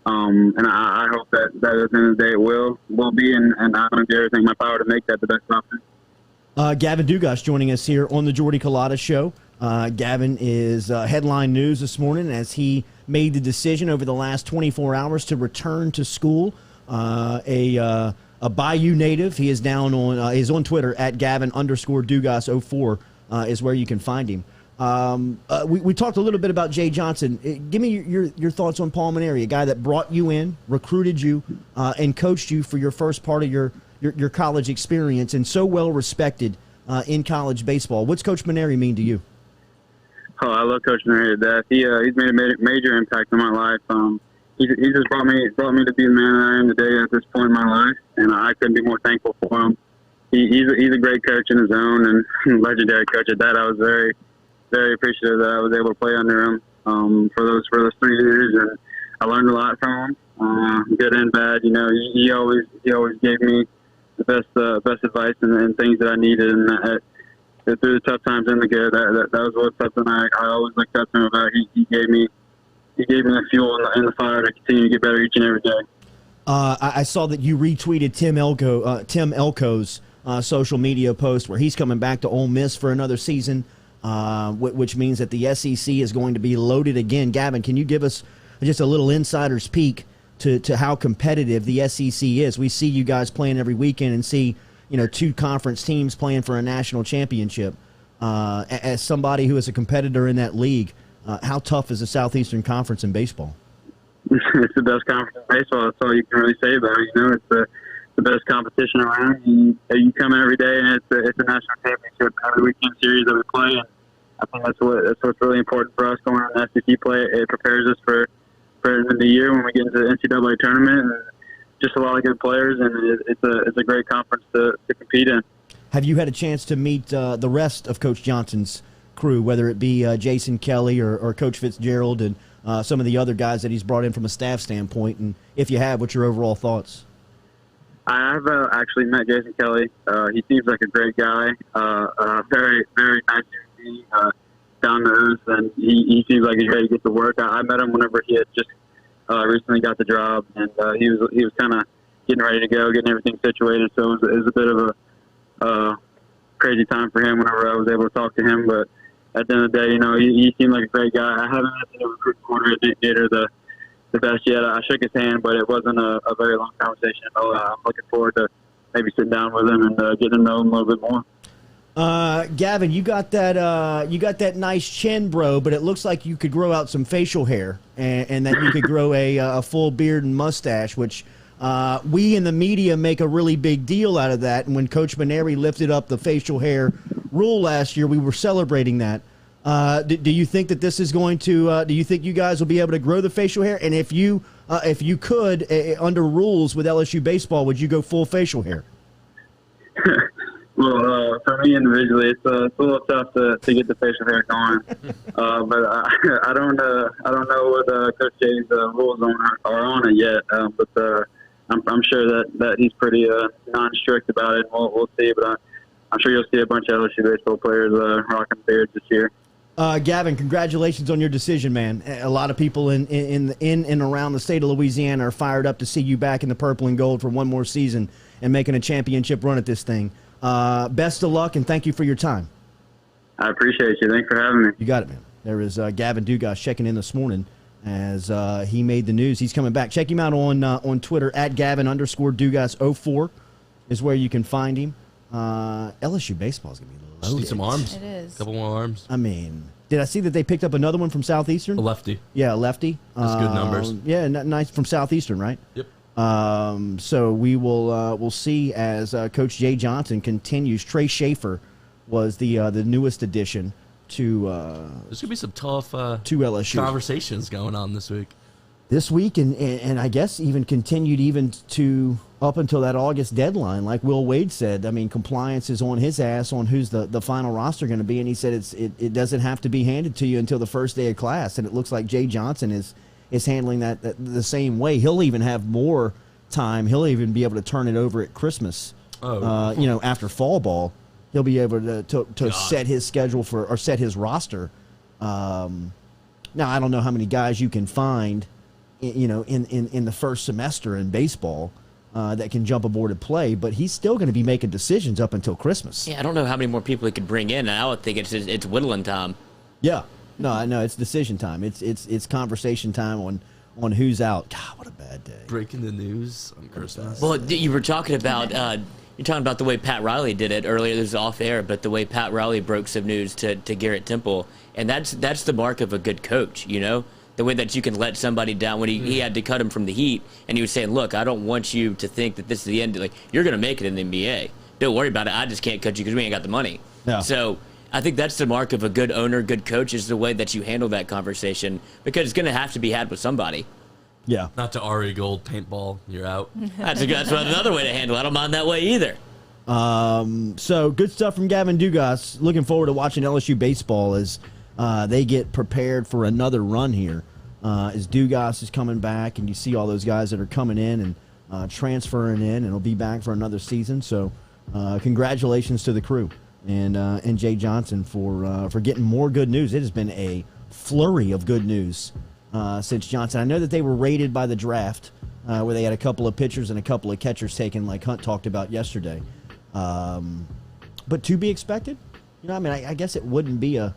And I hope that at the end of the day it will be, and I'm going to do everything in my power to make that the best option. Gavin Dugas joining us here on the Jordy Culotta Show. Gavin is headline news this morning as he made the decision over the last 24 hours to return to school. A Bayou native. He is down on he's on Twitter at Gavin_Dugas04 is where you can find him. We talked a little bit about Jay Johnson. Give me your thoughts on Paul Maneri, a guy that brought you in, recruited you, and coached you for your first part of your college experience, and so well respected in college baseball. What's Coach Maneri mean to you? Oh, I love Coach Maneri to death. He's made a major impact in my life. He just brought me to be the man that I am today at this point in my life, and I couldn't be more thankful for him. He's a great coach in his own, and legendary coach at that. I was very, very appreciative that I was able to play under him for those 3 years, and I learned a lot from him, good and bad. You know, he always gave me the best advice and things that I needed, and through the tough times and the good, that was something I always looked up to him about. He gave me the fuel and the fire to continue to get better each and every day. I saw that you retweeted Tim Elko's social media post where he's coming back to Ole Miss for another season, which means that the SEC is going to be loaded again. Gavin, can you give us just a little insider's peek to how competitive the SEC is? We see you guys playing every weekend and see, you know, 2 conference teams playing for a national championship. As somebody who is a competitor in that league, how tough is the Southeastern Conference in baseball? It's the best conference in baseball. That's all you can really say about it. You know, it's the best competition around. You come in every day, and it's a national championship every weekend series that we play. And I think that's what's really important for us going on the SEC play. It prepares us for the year when we get into the NCAA tournament. And just a lot of good players, and it's a great conference to compete in. Have you had a chance to meet the rest of Coach Johnson's crew, whether it be Jason Kelly or Coach Fitzgerald and some of the other guys that he's brought in from a staff standpoint? And if you have, what's your overall thoughts? I've actually met Jason Kelly. He seems like a great guy, very, very nice to see, down to earth, and he seems like he's ready to get to work. I met him whenever he had just recently got the job, and he was kind of getting ready to go, getting everything situated. So it was a bit of a crazy time for him whenever I was able to talk to him, but at the end of the day, you know, he seemed like a great guy. I haven't met the recruit coordinator the best yet. I shook his hand, but it wasn't a very long conversation. I'm looking forward to maybe sitting down with him and getting to know him a little bit more. Gavin, you got that nice chin, bro, but it looks like you could grow out some facial hair and that you could grow a full beard and mustache, which we in the media make a really big deal out of that. And when Coach Maneri lifted up the facial hair rule last year, we were celebrating that. Do you think that this is going to? Do you think you guys will be able to grow the facial hair? And if you could, under rules with LSU baseball, would you go full facial hair? Well, for me individually, it's a little tough to get the facial hair going. But I don't know what Coach J's rules are on it yet. But I'm sure that he's pretty non-strict about it. We'll see. But I'm sure you'll see a bunch of LSU baseball players rocking beards this year. Gavin, congratulations on your decision, man. A lot of people in and around the state of Louisiana are fired up to see you back in the purple and gold for one more season and making a championship run at this thing. Best of luck, and thank you for your time. I appreciate you. Thanks for having me. You got it, man. There is Gavin Dugas checking in this morning as he made the news. He's coming back. Check him out on Twitter at Gavin_Dugas04 is where you can find him. LSU baseball is going to be loaded. Need some arms. It is. A couple more arms. I mean, did I see that they picked up another one from Southeastern? A lefty. Yeah, a lefty. That's good numbers. Yeah, nice from Southeastern, right? Yep. So we will we'll see as Coach Jay Johnson continues. Trey Schaefer was the newest addition to. There's gonna be some tough to LSU conversations going on this week. This week, and I guess even continued even to up until that August deadline. Like Will Wade said, I mean, compliance is on his ass on who's the final roster going to be, and he said it doesn't have to be handed to you until the first day of class, and it looks like Jay Johnson is handling that the same way. He'll even have more time. He'll even be able to turn it over at Christmas. After fall ball, he'll be able to set his schedule or set his roster. Now I don't know how many guys you can find, in the first semester in baseball that can jump aboard and play, but he's still going to be making decisions up until Christmas. Yeah, I don't know how many more people he could bring in. I would think it's whittling time. Yeah. No, I know it's decision time. It's conversation time on who's out. God, what a bad day. Breaking the news on Christmas. Well, you were talking about the way Pat Riley did it earlier. This was off air, but the way Pat Riley broke some news to Garrett Temple, and that's the mark of a good coach. The way that you can let somebody down when he had to cut him from the Heat, and he was saying, "Look, I don't want you to think that this is the end. Like, you're going to make it in the NBA. Don't worry about it. I just can't cut you because we ain't got the money." Yeah. So I think that's the mark of a good owner, good coach, is the way that you handle that conversation, because it's going to have to be had with somebody. Yeah. Not to Ari Gold paintball. You're out. That's another way to handle it. I don't mind that way either. So good stuff from Gavin Dugas. Looking forward to watching LSU baseball as they get prepared for another run here. As Dugas is coming back, and you see all those guys that are coming in and transferring in, and will be back for another season. So, congratulations to the crew and Jay Johnson for getting more good news. It has been a flurry of good news since Johnson. I know that they were rated by the draft, where they had a couple of pitchers and a couple of catchers taken, like Hunt talked about yesterday. But to be expected, I mean, I guess it wouldn't be a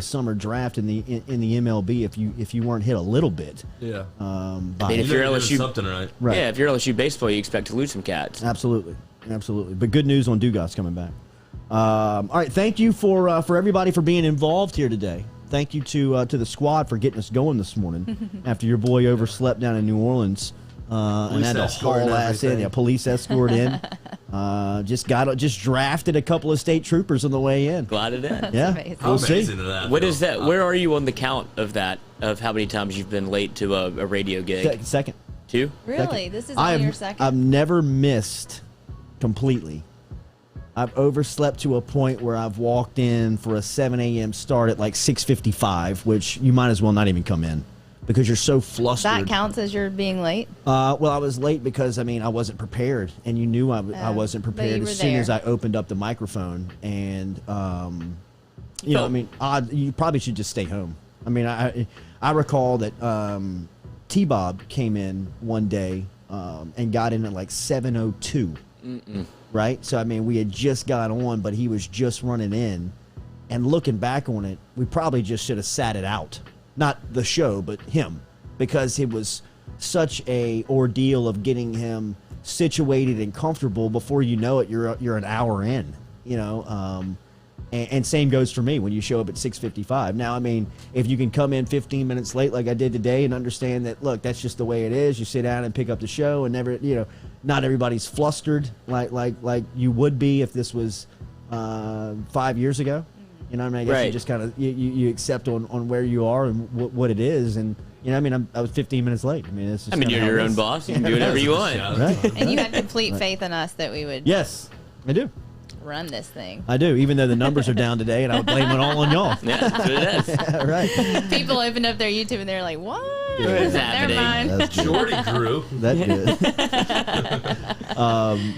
summer draft in the MLB if you weren't hit a little bit. Yeah. If you're LSU, something right. Yeah, if you're LSU baseball, you expect to lose some cats. Absolutely. But good news on Dugas coming back. All right, thank you for everybody for being involved here today. Thank you to the squad for getting us going this morning after your boy overslept down in New Orleans and had to haul ass in. Yeah, police escort in. Just drafted a couple of state troopers on the way in. Glided in. Yeah, amazing. we'll see. What is that? Where are you on the count of that? Of how many times you've been late to a radio gig? Second. 2? Really? Second. This is only your second? I've never missed completely. I've overslept to a point where I've walked in for a 7 a.m. start at like 6:55, which you might as well not even come in because you're so flustered. That counts as you're being late? Well, I was late because, I wasn't prepared, and you knew I wasn't prepared as soon as I opened up the microphone. And, you probably should just stay home. I recall that T-Bob came in one day and got in at like 7:02. Right? So, we had just got on, but he was just running in. And looking back on it, we probably just should have sat it out. Not the show, but him. Because it was such a ordeal of getting him situated and comfortable. Before you know it, you're an hour in. And same goes for me when you show up at 6:55. Now, if you can come in 15 minutes late like I did today and understand that, look, that's just the way it is. You sit down and pick up the show and never, not everybody's flustered like you would be if this was 5 years ago. I guess you just kind of you accept on where you are and what it is. And I was 15 minutes late. It's just you're your own boss. You can do whatever you want. Right. And you had complete faith in us that we would Yes, I do. run this thing. I do, even though the numbers are down today, and I would blame it all on y'all. Yeah, that's what it is. Yeah, right. People opened up their YouTube and they're like, what? What's Never happening? mind. That's good. Jordy grew. That good.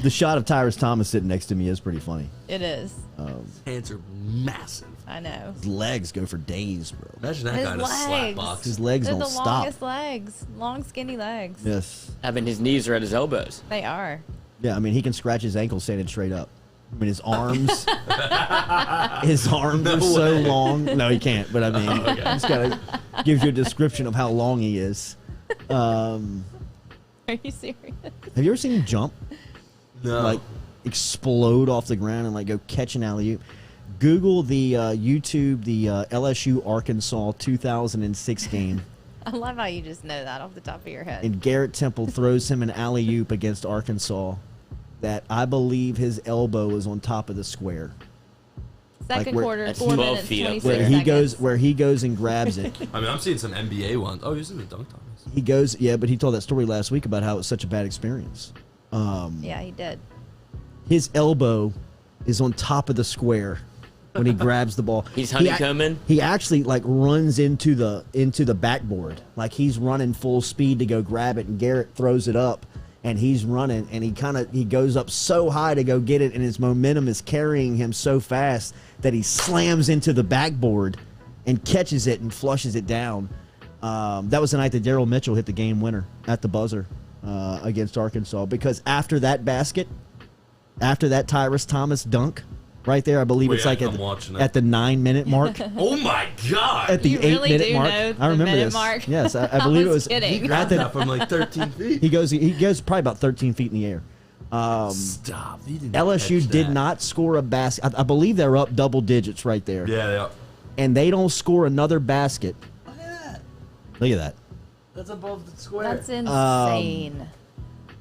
The shot of Tyrus Thomas sitting next to me is pretty funny. It is. His hands are massive. I know. His legs go for days, bro. Imagine that His kind of slap legs. box. His legs They're don't the stop. longest legs. Long, skinny legs. Yes. His knees are at his elbows. They are. Yeah, he can scratch his ankle standing straight up. His arms, his arms are so long. No, he can't. But just gotta gives you a description of how long he is. Are you serious? Have you ever seen him jump? No. Like explode off the ground and like go catch an alley-oop. Google the YouTube the LSU Arkansas 2006 game. I love how you just know that off the top of your head. And Garrett Temple throws him an alley-oop against Arkansas. That I believe his elbow is on top of the square. Second where- quarter, That's 4 12 minutes, feet up 26 there. Where he goes and grabs it. I'm seeing some NBA ones. Oh, he's in the dunk Thomas. He goes, yeah, but he told that story last week about how it was such a bad experience. Yeah, he did. His elbow is on top of the square when he grabs the ball. He's honeycombing? He actually like runs into the backboard. Like he's running full speed to go grab it, and Garrett throws it up. And he's running, and he goes up so high to go get it, and his momentum is carrying him so fast that he slams into the backboard and catches it and flushes it down. That was the night that Daryl Mitchell hit the game winner at the buzzer against Arkansas. Because after that basket, after that Tyrus Thomas dunk, right there, I believe it's like at the 9-minute mark. Oh my God! At the You really 8-minute do mark. know the I remember minute this. mark? Yes, I believe it was. kidding. He grabbed that from like 13 feet. He goes probably about 13 feet in the air. Stop. He didn't LSU catch did that. not score a basket. I believe they're up double digits right there. Yeah. And they don't score another basket. Look at that. Look at that. That's above the square. That's insane.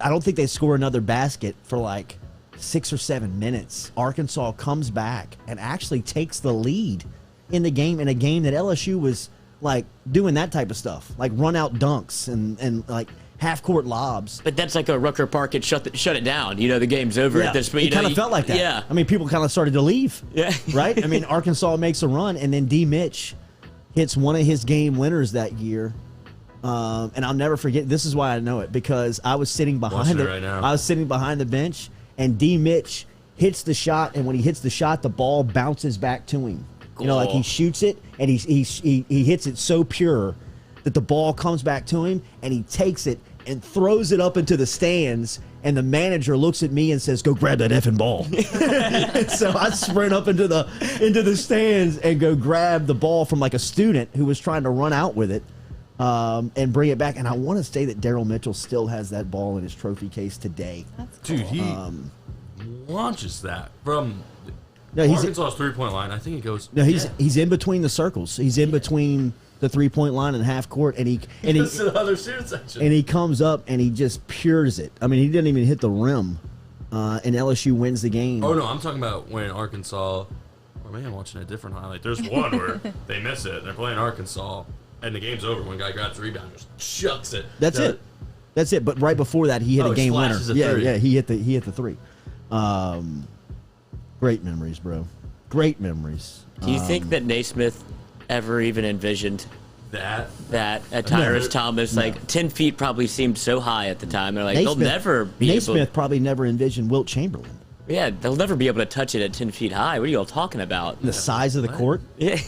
I don't think they score another basket for like 6 or 7 minutes. Arkansas comes back and actually takes the lead in a game that LSU was like doing that type of stuff, like run out dunks and like half-court lobs. But that's like a Rucker Park had shut it down. The game's over at this point. It kind of felt like that. Yeah. I mean, people kind of started to leave. Yeah. Right? I mean, Arkansas makes a run, and then D. Mitch hits one of his game winners that year. And I'll never forget. This is why I know it, because I was sitting behind the bench, and D. Mitch hits the shot, and when he hits the shot, the ball bounces back to him. Cool. Like he shoots it, and he hits it so pure that the ball comes back to him, and he takes it and throws it up into the stands, and the manager looks at me and says, "Go grab that effing ball." And so I sprint up into the stands and go grab the ball from like a student who was trying to run out with it, and bring it back. And I want to say that Daryl Mitchell still has that ball in his trophy case today. That's cool. Dude, he launches that from he's Arkansas's 3-point line. I think it goes. No, he's in between the circles. He's in between the 3-point line and half court, and he the other student section. And he comes up and he just pures it. I mean, he didn't even hit the rim, and LSU wins the game. Oh no, I'm talking about when Arkansas. Or maybe I'm watching a different highlight. There's one where they miss it. They're playing Arkansas, and the game's over. One guy grabs the rebound, just chucks it. That's it. But right before that, he hit a game winner. Yeah, he hit the three. Great memories, bro. Great memories. Do you think that Naismith ever even envisioned that at Tyrus Thomas? No. Like 10 feet probably seemed so high at the time. They're like, they'll never be Naismith probably never envisioned Wilt Chamberlain. Yeah, they'll never be able to touch it at 10 feet high. What are you all talking about? The size of the court? Yeah.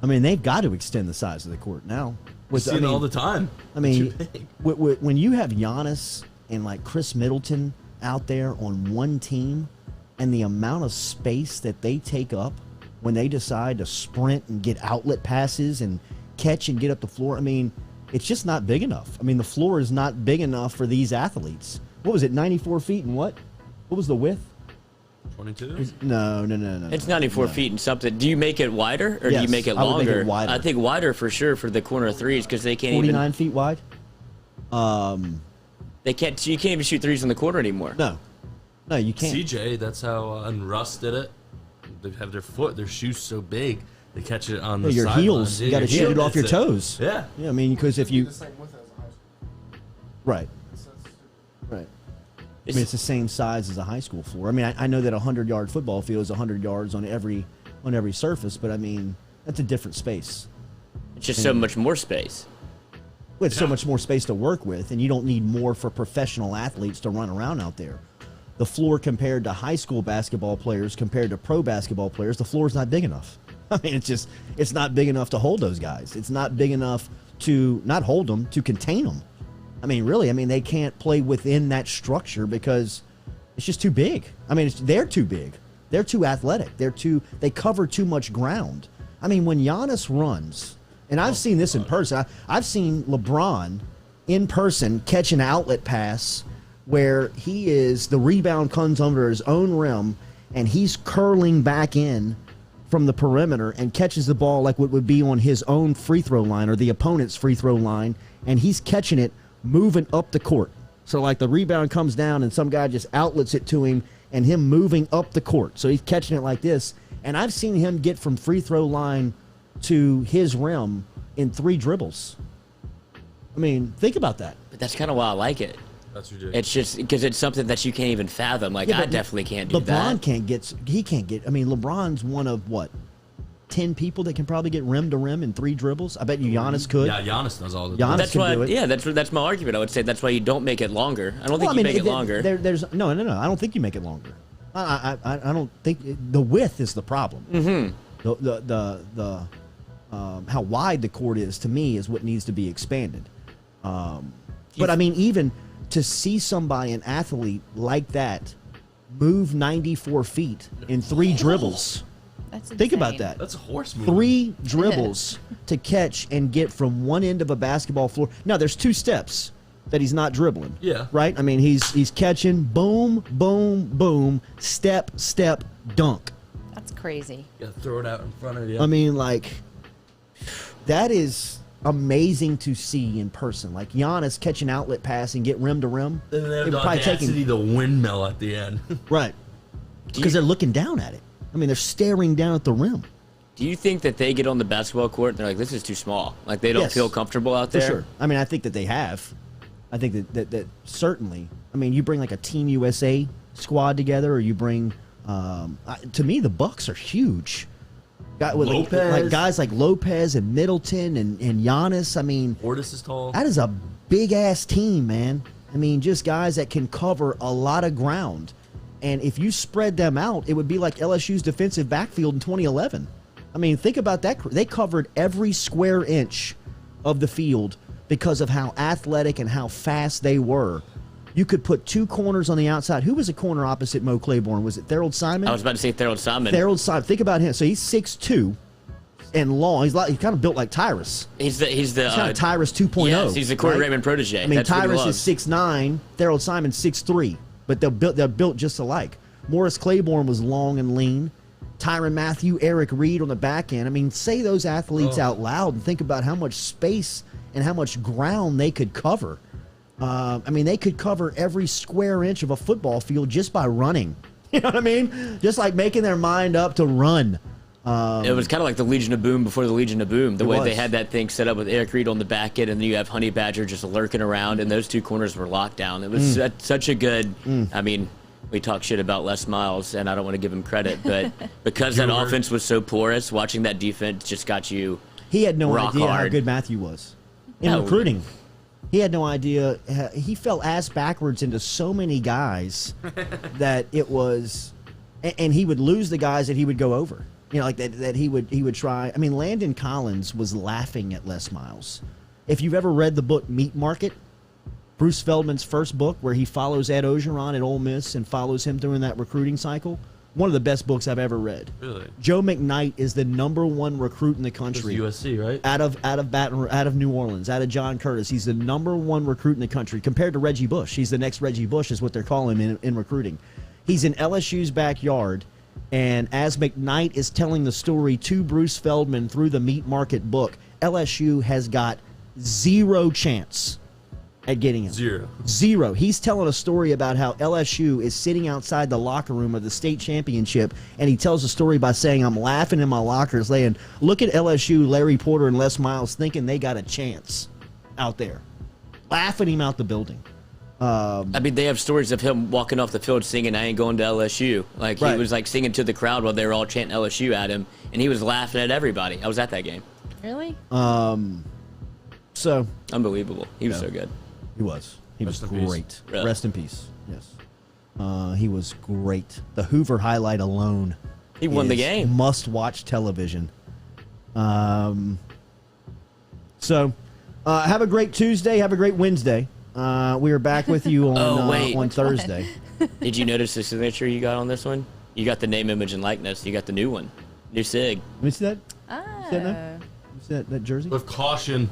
I mean, they've got to extend the size of the court now. We see it all the time. I mean, when you have Giannis and like Chris Middleton out there on one team, and the amount of space that they take up when they decide to sprint and get outlet passes and catch and get up the floor, I mean, it's just not big enough. I mean, the floor is not big enough for these athletes. What was it, 94 feet and what? What was the width? 22? No. It's 94 feet and something. Do you make it wider or do you make it I would longer? make it wider. I think wider for sure for the corner threes because they can't 49 feet wide? You can't even shoot threes in the corner anymore. No, you can't. CJ, that's how Russ did it. They have their shoes so big, they catch it on the your sidelines. heels. You got to shoot it off your toes. Yeah. I mean, because if you the same width as a high school. right. I mean, it's the same size as a high school floor. I mean, I know that a 100-yard football field is 100 yards on every surface, but I mean, that's a different space. It's just so much more space. With so much more space to work with, and you don't need more for professional athletes to run around out there. The floor compared to high school basketball players, compared to pro basketball players, the floor is not big enough. I mean, it's not big enough to hold those guys. It's not big enough to not hold them, to contain them. I mean, really, they can't play within that structure because it's just too big. I mean, they're too big. They're too athletic. They cover too much ground. I mean, when Giannis runs, and I've seen this in person. I've seen LeBron in person catch an outlet pass where the rebound comes under his own rim, and he's curling back in from the perimeter and catches the ball like what would be on his own free throw line or the opponent's free throw line, and he's catching it moving up the court. So like the rebound comes down and some guy just outlets it to him, and him moving up the court. So he's catching it like this. And I've seen him get from free throw line to his rim in 3 dribbles. I mean, think about that. But that's kind of why I like it. That's ridiculous. It's just because it's something that you can't even fathom. Like, I definitely can't do that. LeBron can't get. LeBron's one of what? 10 people that can probably get rim to rim in 3 dribbles. I bet you Giannis could. Yeah, Giannis does all the Giannis That's can why. do it. Yeah, that's my argument. I would say that's why you don't make it longer. I don't think you make it longer. There's no. I don't think you make it longer. I don't think the width is the problem. Mm-hmm. How wide the court is, to me, is what needs to be expanded. But I mean, even to see somebody, an athlete like that, move 94 feet in 3 dribbles. That's Think about insane. that. That's a horse move. 3 dribbles to catch and get from one end of a basketball floor. Now, there's 2 steps that he's not dribbling. Yeah. Right? I mean, he's catching, boom, boom, boom, step, step, dunk. That's crazy. You gotta throw it out in front of you. I mean, like, that is amazing to see in person. Like Giannis catch an outlet pass and get rim to rim. And they have It the would probably take audacity, him- the windmill at the end. Right. Because they're looking down at it. I mean, they're staring down at the rim. Do you think that they get on the basketball court and they're like, this is too small? Like, they don't Yes. feel comfortable out For there? sure. I mean, I think that they have. I think that certainly, I mean, you bring like a Team USA squad together, or you bring, to me, the Bucks are huge. Like guys like Lopez and Middleton and Giannis. I mean, Portis is tall. That is a big-ass team, man. I mean, just guys that can cover a lot of ground. And if you spread them out, it would be like LSU's defensive backfield in 2011. I mean, think about that. They covered every square inch of the field because of how athletic and how fast they were. You could put two corners on the outside. Who was a corner opposite Mo Claiborne? Was it Thorold Simon? I was about to say Thorold Simon. Thorold Simon. Think about him. So he's 6'2", and long. He's kind of built like Tyrus. He's kind of Tyrus 2.0. Yes, he's the Corey right? Raymond protege. I mean, Tyrus is 6'9", Thorold Simon 6'3", but they're built just alike. Morris Claiborne was long and lean. Tyrann Mathieu, Eric Reed on the back end. I mean, say those athletes out loud and think about how much space and how much ground they could cover. I mean, they could cover every square inch of a football field just by running. You know what I mean? Just like making their mind up to run. It was kind of like the Legion of Boom before the Legion of Boom. The way they had that thing set up with Eric Reed on the back end, and then you have Honey Badger just lurking around, and those two corners were locked down. It was such a good. I mean, we talk shit about Les Miles, and I don't want to give him credit, but because that offense was so porous, watching that defense just got you. He had no rock idea hard. how good Matthew was in recruiting. He had no idea. He fell ass backwards into so many guys that it was, and he would lose the guys that he would go over. You know, like that he would try. I mean, Landon Collins was laughing at Les Miles. If you've ever read the book Meat Market, Bruce Feldman's first book, where he follows Ed Ogeron at Ole Miss and follows him during that recruiting cycle, one of the best books I've ever read. Really? Joe McKnight is the #1 recruit in the country. USC, right? Out of New Orleans, out of John Curtis. He's the #1 recruit in the country compared to Reggie Bush. He's the next Reggie Bush is what they're calling him in recruiting. He's in LSU's backyard, and as McKnight is telling the story to Bruce Feldman through the Meat Market book, LSU has got zero chance at getting him. Zero. He's telling a story about how LSU is sitting outside the locker room of the state championship, and he tells a story by saying, I'm laughing in my locker, saying, look at LSU, Larry Porter, and Les Miles thinking they got a chance out there. Laughing him out the building. I mean, they have stories of him walking off the field singing, I ain't going to LSU. Like, he was like singing to the crowd while they were all chanting LSU at him, and he was laughing at everybody. I was at that game. Really? So unbelievable. He was so good. He was. He was great. Really? Rest in peace. Yes. He was great. The Hoover highlight alone. He won the game. Must-watch television. So, have a great Tuesday. Have a great Wednesday. We are back with you on on Thursday. Did you notice the signature you got on this one? You got the name, image, and likeness. You got the new one. New sig. Let me see that. See that jersey? With caution.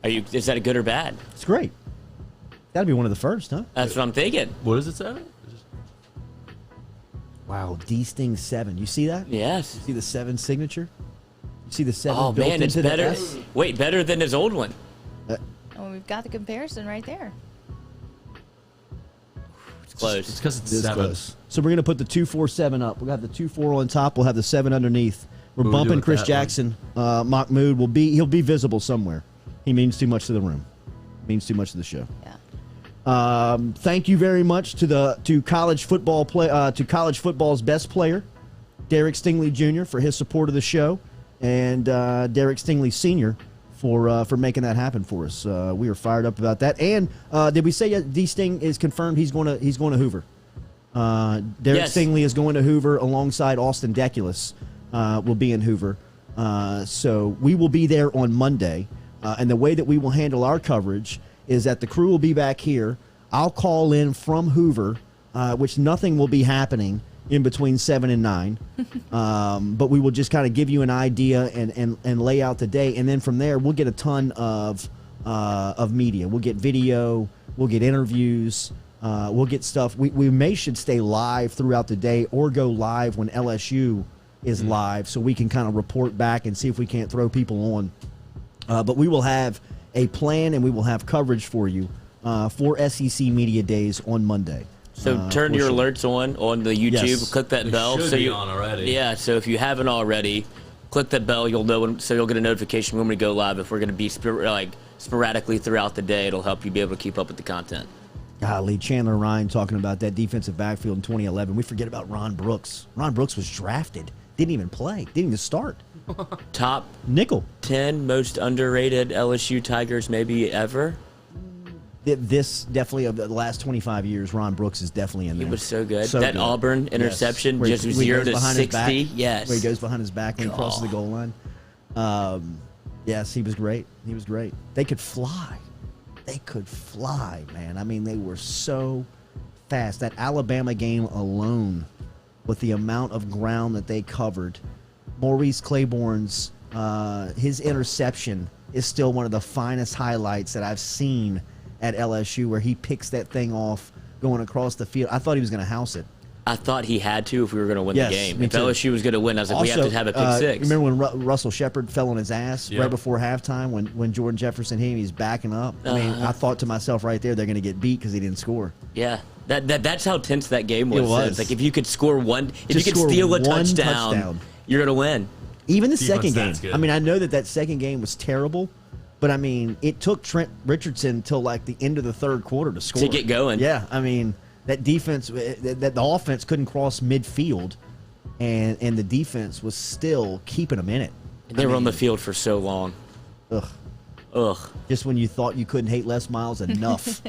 Is that a good or bad? It's great. That'd be one of the first, huh? That's what I'm thinking. What does it say? Wow, D-Sting 7. You see that? Yes. You see the 7 signature? You see the 7 built into it's the better. S? Wait, better than his old one. We've got the comparison right there. It's close. It's because it's 7. Close. So we're going to put the 247 up. We'll have the 24 on top. We'll have the 7 underneath. We're bumping Chris Jackson. Mahmoud he'll be visible somewhere. He means too much to the room. Means too much to the show. Yeah. Thank you very much to college football's best player, Derek Stingley Jr. for his support of the show, and Derek Stingley Sr. for making that happen for us. We are fired up about that. And did we say D Sting is confirmed? He's going to Hoover. Derek Stingley is going to Hoover alongside Austin Deculus. Will be in Hoover. So we will be there on Monday. And the way that we will handle our coverage is that the crew will be back here. I'll call in from Hoover, which nothing will be happening in between 7 and 9. But we will just kind of give you an idea and lay out the day. And then from there, we'll get a ton of media. We'll get video. We'll get interviews. We'll get stuff. We should stay live throughout the day or go live when LSU is live so we can kind of report back and see if we can't throw people on. But we will have a plan and we will have coverage for you for SEC Media Days on Monday. So turn your alerts on the YouTube. Click that bell. Should be on already. Yeah. So if you haven't already, click that bell. You'll know so you'll get a notification when we go live. If we're going to be sporadically throughout the day, it'll help you be able to keep up with the content. Golly, Chandler Ryan talking about that defensive backfield in 2011. We forget about Ron Brooks. Ron Brooks was drafted. Didn't even play. Didn't even start. Top nickel. 10 most underrated LSU Tigers maybe ever. This definitely of the last 25 years, Ron Brooks is definitely in there. He was so good. That good. Auburn interception, yes. just 0 to 60. Yes. Where he goes behind his back and he crosses the goal line. Yes, he was great. He was great. They could fly. They could fly, man. I mean, they were so fast. That Alabama game alone, with the amount of ground that they covered, Maurice Claiborne's his interception is still one of the finest highlights that I've seen at LSU, where he picks that thing off going across the field. I thought he was going to house it. I thought he had to if we were going to win the game. If LSU was going to win, I was like, also, we have to have a pick six. Remember when Russell Shepard fell on his ass right before halftime when Jordan Jefferson hit him? He's backing up. I mean, I thought to myself right there, they're going to get beat because he didn't score. Yeah, that's how tense that game was. It was. It's like if you could score one, if you could steal a touchdown, you're going to win. Even the second game. I mean, I know that second game was terrible, but I mean, it took Trent Richardson until like the end of the third quarter to score. To get going. Yeah, I mean, that defense, that the offense couldn't cross midfield, and the defense was still keeping them in it. And they were on the field for so long. Ugh. Just when you thought you couldn't hate Les Miles enough,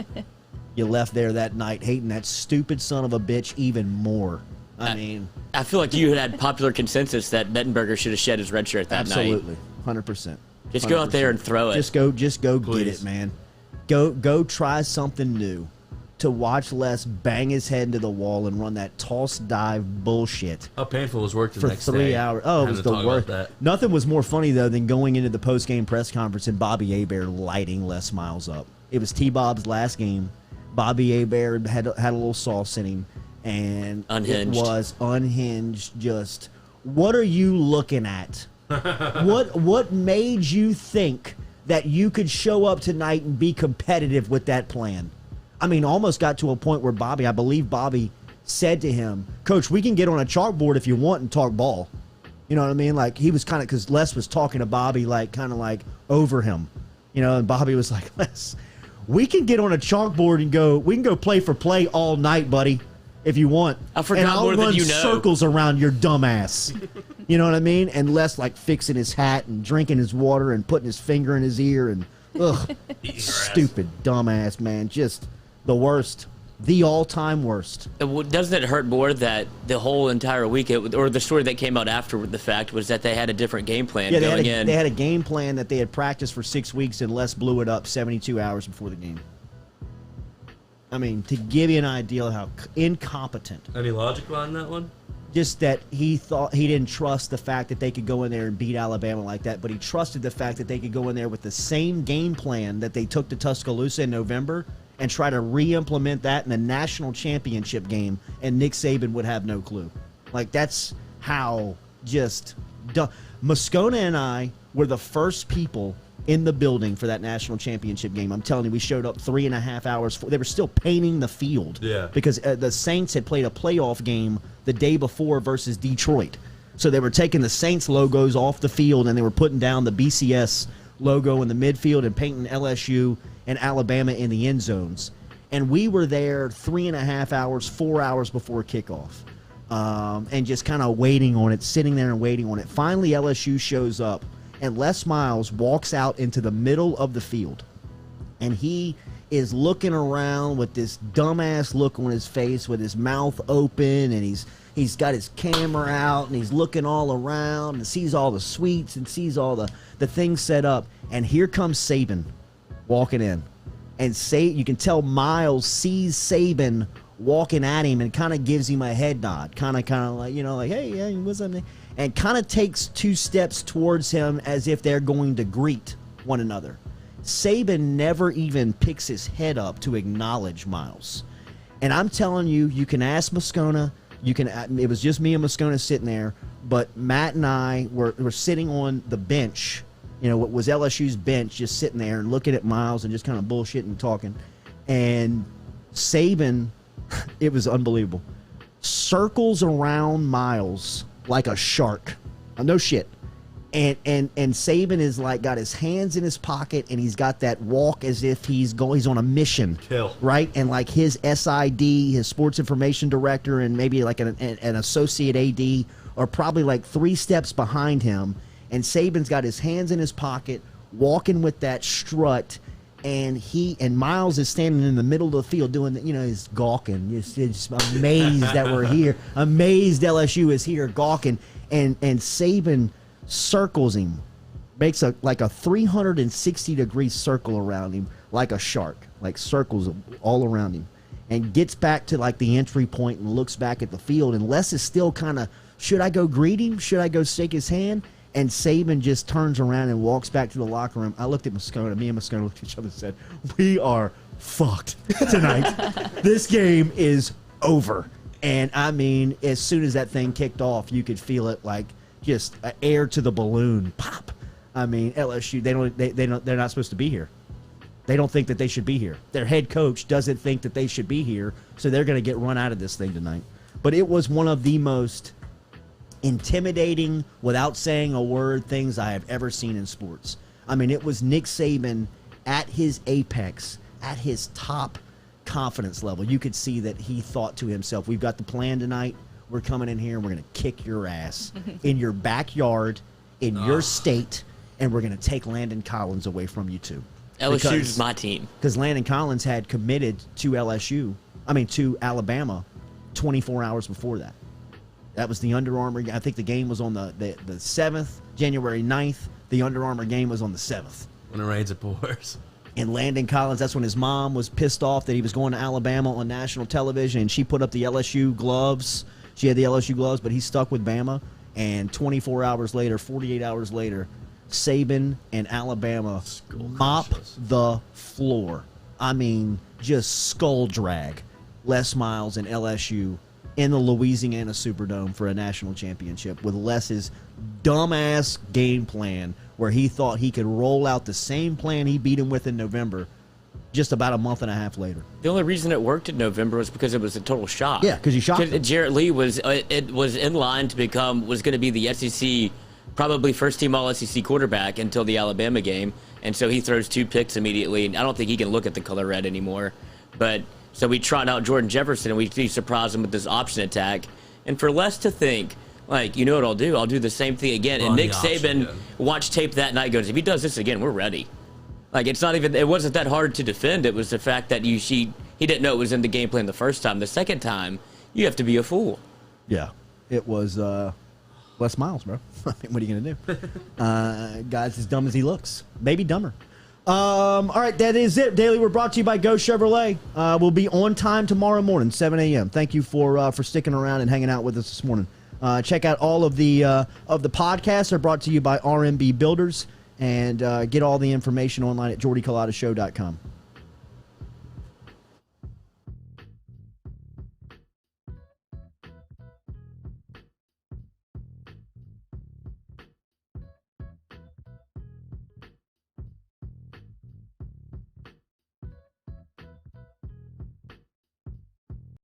you left there that night hating that stupid son of a bitch even more. I mean, I feel like you had popular consensus that Mettenberger should have shed his red shirt that night. Absolutely, 100%. Just go out there and throw it. Just go get it, man. Go try something new. To watch Les bang his head into the wall and run that toss dive bullshit. How painful was work the next day? For 3 hours. Oh, it was the worst. Nothing was more funny, though, than going into the post-game press conference and Bobby Hebert lighting Les Miles up. It was T-Bob's last game. Bobby Hebert had a little sauce in him. And unhinged. It was unhinged. Just, what are you looking at? What made you think that you could show up tonight and be competitive with that plan? I mean, almost got to a point where I believe Bobby said to him, Coach, we can get on a chalkboard if you want and talk ball. You know what I mean? Like, he was kind of, because Les was talking to Bobby, like, kind of like over him. You know, and Bobby was like, Les, we can get on a chalkboard and we can go play for play all night, buddy, if you want. I forgot more than you know. And I'll run circles around your dumb ass. You know what I mean? And Les, like, fixing his hat and drinking his water and putting his finger in his ear and, stupid dumbass, man. Just the worst. The all-time worst. Doesn't it hurt more that the whole entire week, or the story that came out after the fact, was that they had a different game plan going in? They had a game plan that they had practiced for 6 weeks, and Les blew it up 72 hours before the game. I mean, to give you an idea of how incompetent. Any logic behind that one? Just that he thought he didn't trust the fact that they could go in there and beat Alabama like that, but he trusted the fact that they could go in there with the same game plan that they took to Tuscaloosa in November and try to re-implement that in the national championship game, and Nick Saban would have no clue. Like, that's how just dumb. Moscona and I were the first people in the building for that national championship game. I'm telling you, we showed up 3.5 hours. They were still painting the field because the Saints had played a playoff game the day before versus Detroit. So they were taking the Saints logos off the field, and they were putting down the BCS logo in the midfield and painting LSU and Alabama in the end zones. And we were there 3.5 hours, 4 hours before kickoff, and just kind of waiting on it, sitting there and waiting on it. Finally, LSU shows up, and Les Miles walks out into the middle of the field, and he is looking around with this dumbass look on his face with his mouth open, and he's got his camera out, and he's looking all around and sees all the suites and sees all the things set up. And here comes Saban walking in. And you can tell Miles sees Saban walking at him and kind of gives him a head nod, kind of like, you know, like, hey, yeah, what's up, man? And kind of takes 2 steps towards him as if they're going to greet one another. Saban never even picks his head up to acknowledge Miles. And I'm telling you, you can ask Moscona. It was just me and Moscona sitting there, but Matt and I were sitting on the bench, you know, what was LSU's bench, just sitting there and looking at Miles and just kind of bullshitting and talking. And Saban, it was unbelievable, circles around Miles like a shark. No shit. And Saban is like got his hands in his pocket, and he's got that walk as if he's on a mission. Kill. Right? And like his SID, his sports information director, and maybe like an associate AD are probably like 3 steps behind him. And Saban's got his hands in his pocket, walking with that strut. And Miles is standing in the middle of the field doing, he's gawking. Just amazed that we're here. Amazed LSU is here, gawking. And Saban circles him, makes a 360-degree circle around him like a shark, like circles all around him, and gets back to like the entry point and looks back at the field. And Les is still kind of, should I go greet him? Should I go shake his hand? And Saban just turns around and walks back to the locker room. I looked at Moscona. Me and Moscona looked at each other and said, we are fucked tonight. This game is over. And, I mean, as soon as that thing kicked off, you could feel it like just air to the balloon. Pop. I mean, LSU, they're not supposed to be here. They don't think that they should be here. Their head coach doesn't think that they should be here, so they're going to get run out of this thing tonight. But it was one of the most intimidating, without saying a word, things I have ever seen in sports. I mean, it was Nick Saban at his apex, at his top confidence level. You could see that he thought to himself, we've got the plan tonight. We're coming in here and we're going to kick your ass in your backyard, in your state, and we're going to take Landon Collins away from you too. LSU's my team. Because Landon Collins had committed to to Alabama 24 hours before that. That was the Under Armour. I think the game was on the 7th, January 9th. The Under Armour game was on the 7th. When it rains, it pours. And Landon Collins, that's when his mom was pissed off that he was going to Alabama on national television, and she put up the LSU gloves. She had the LSU gloves, but he stuck with Bama. And 24 hours later, 48 hours later, Saban and Alabama mop the floor. I mean, just skull drag Les Miles and LSU in the Louisiana Superdome for a national championship with Les's dumbass game plan where he thought he could roll out the same plan he beat him with in November just about a month and a half later. The only reason it worked in November was because it was a total shock. Yeah, because you shocked him. Jarrett Lee was in line to was going to be the SEC, probably first-team All-SEC quarterback until the Alabama game, and so he throws 2 picks immediately, and I don't think he can look at the color red anymore. But so we trot out Jordan Jefferson, and we surprise him with this option attack. And for Les to think, like, you know what I'll do? I'll do the same thing again. And Nick Saban watched tape that night, goes, if he does this again, we're ready. Like, it wasn't that hard to defend. It was the fact that he didn't know it was in the game plan the first time. The second time, you have to be a fool. Yeah, it was Les Miles, bro. I mean, what are you going to do? Guy's as dumb as he looks. Maybe dumber. All right, that is it. Daily, we're brought to you by Go Chevrolet. We'll be on time tomorrow morning, 7 a.m. Thank you for sticking around and hanging out with us this morning. Check out all of the podcasts are brought to you by RMB Builders, and get all the information online at jordyculotta.show.com.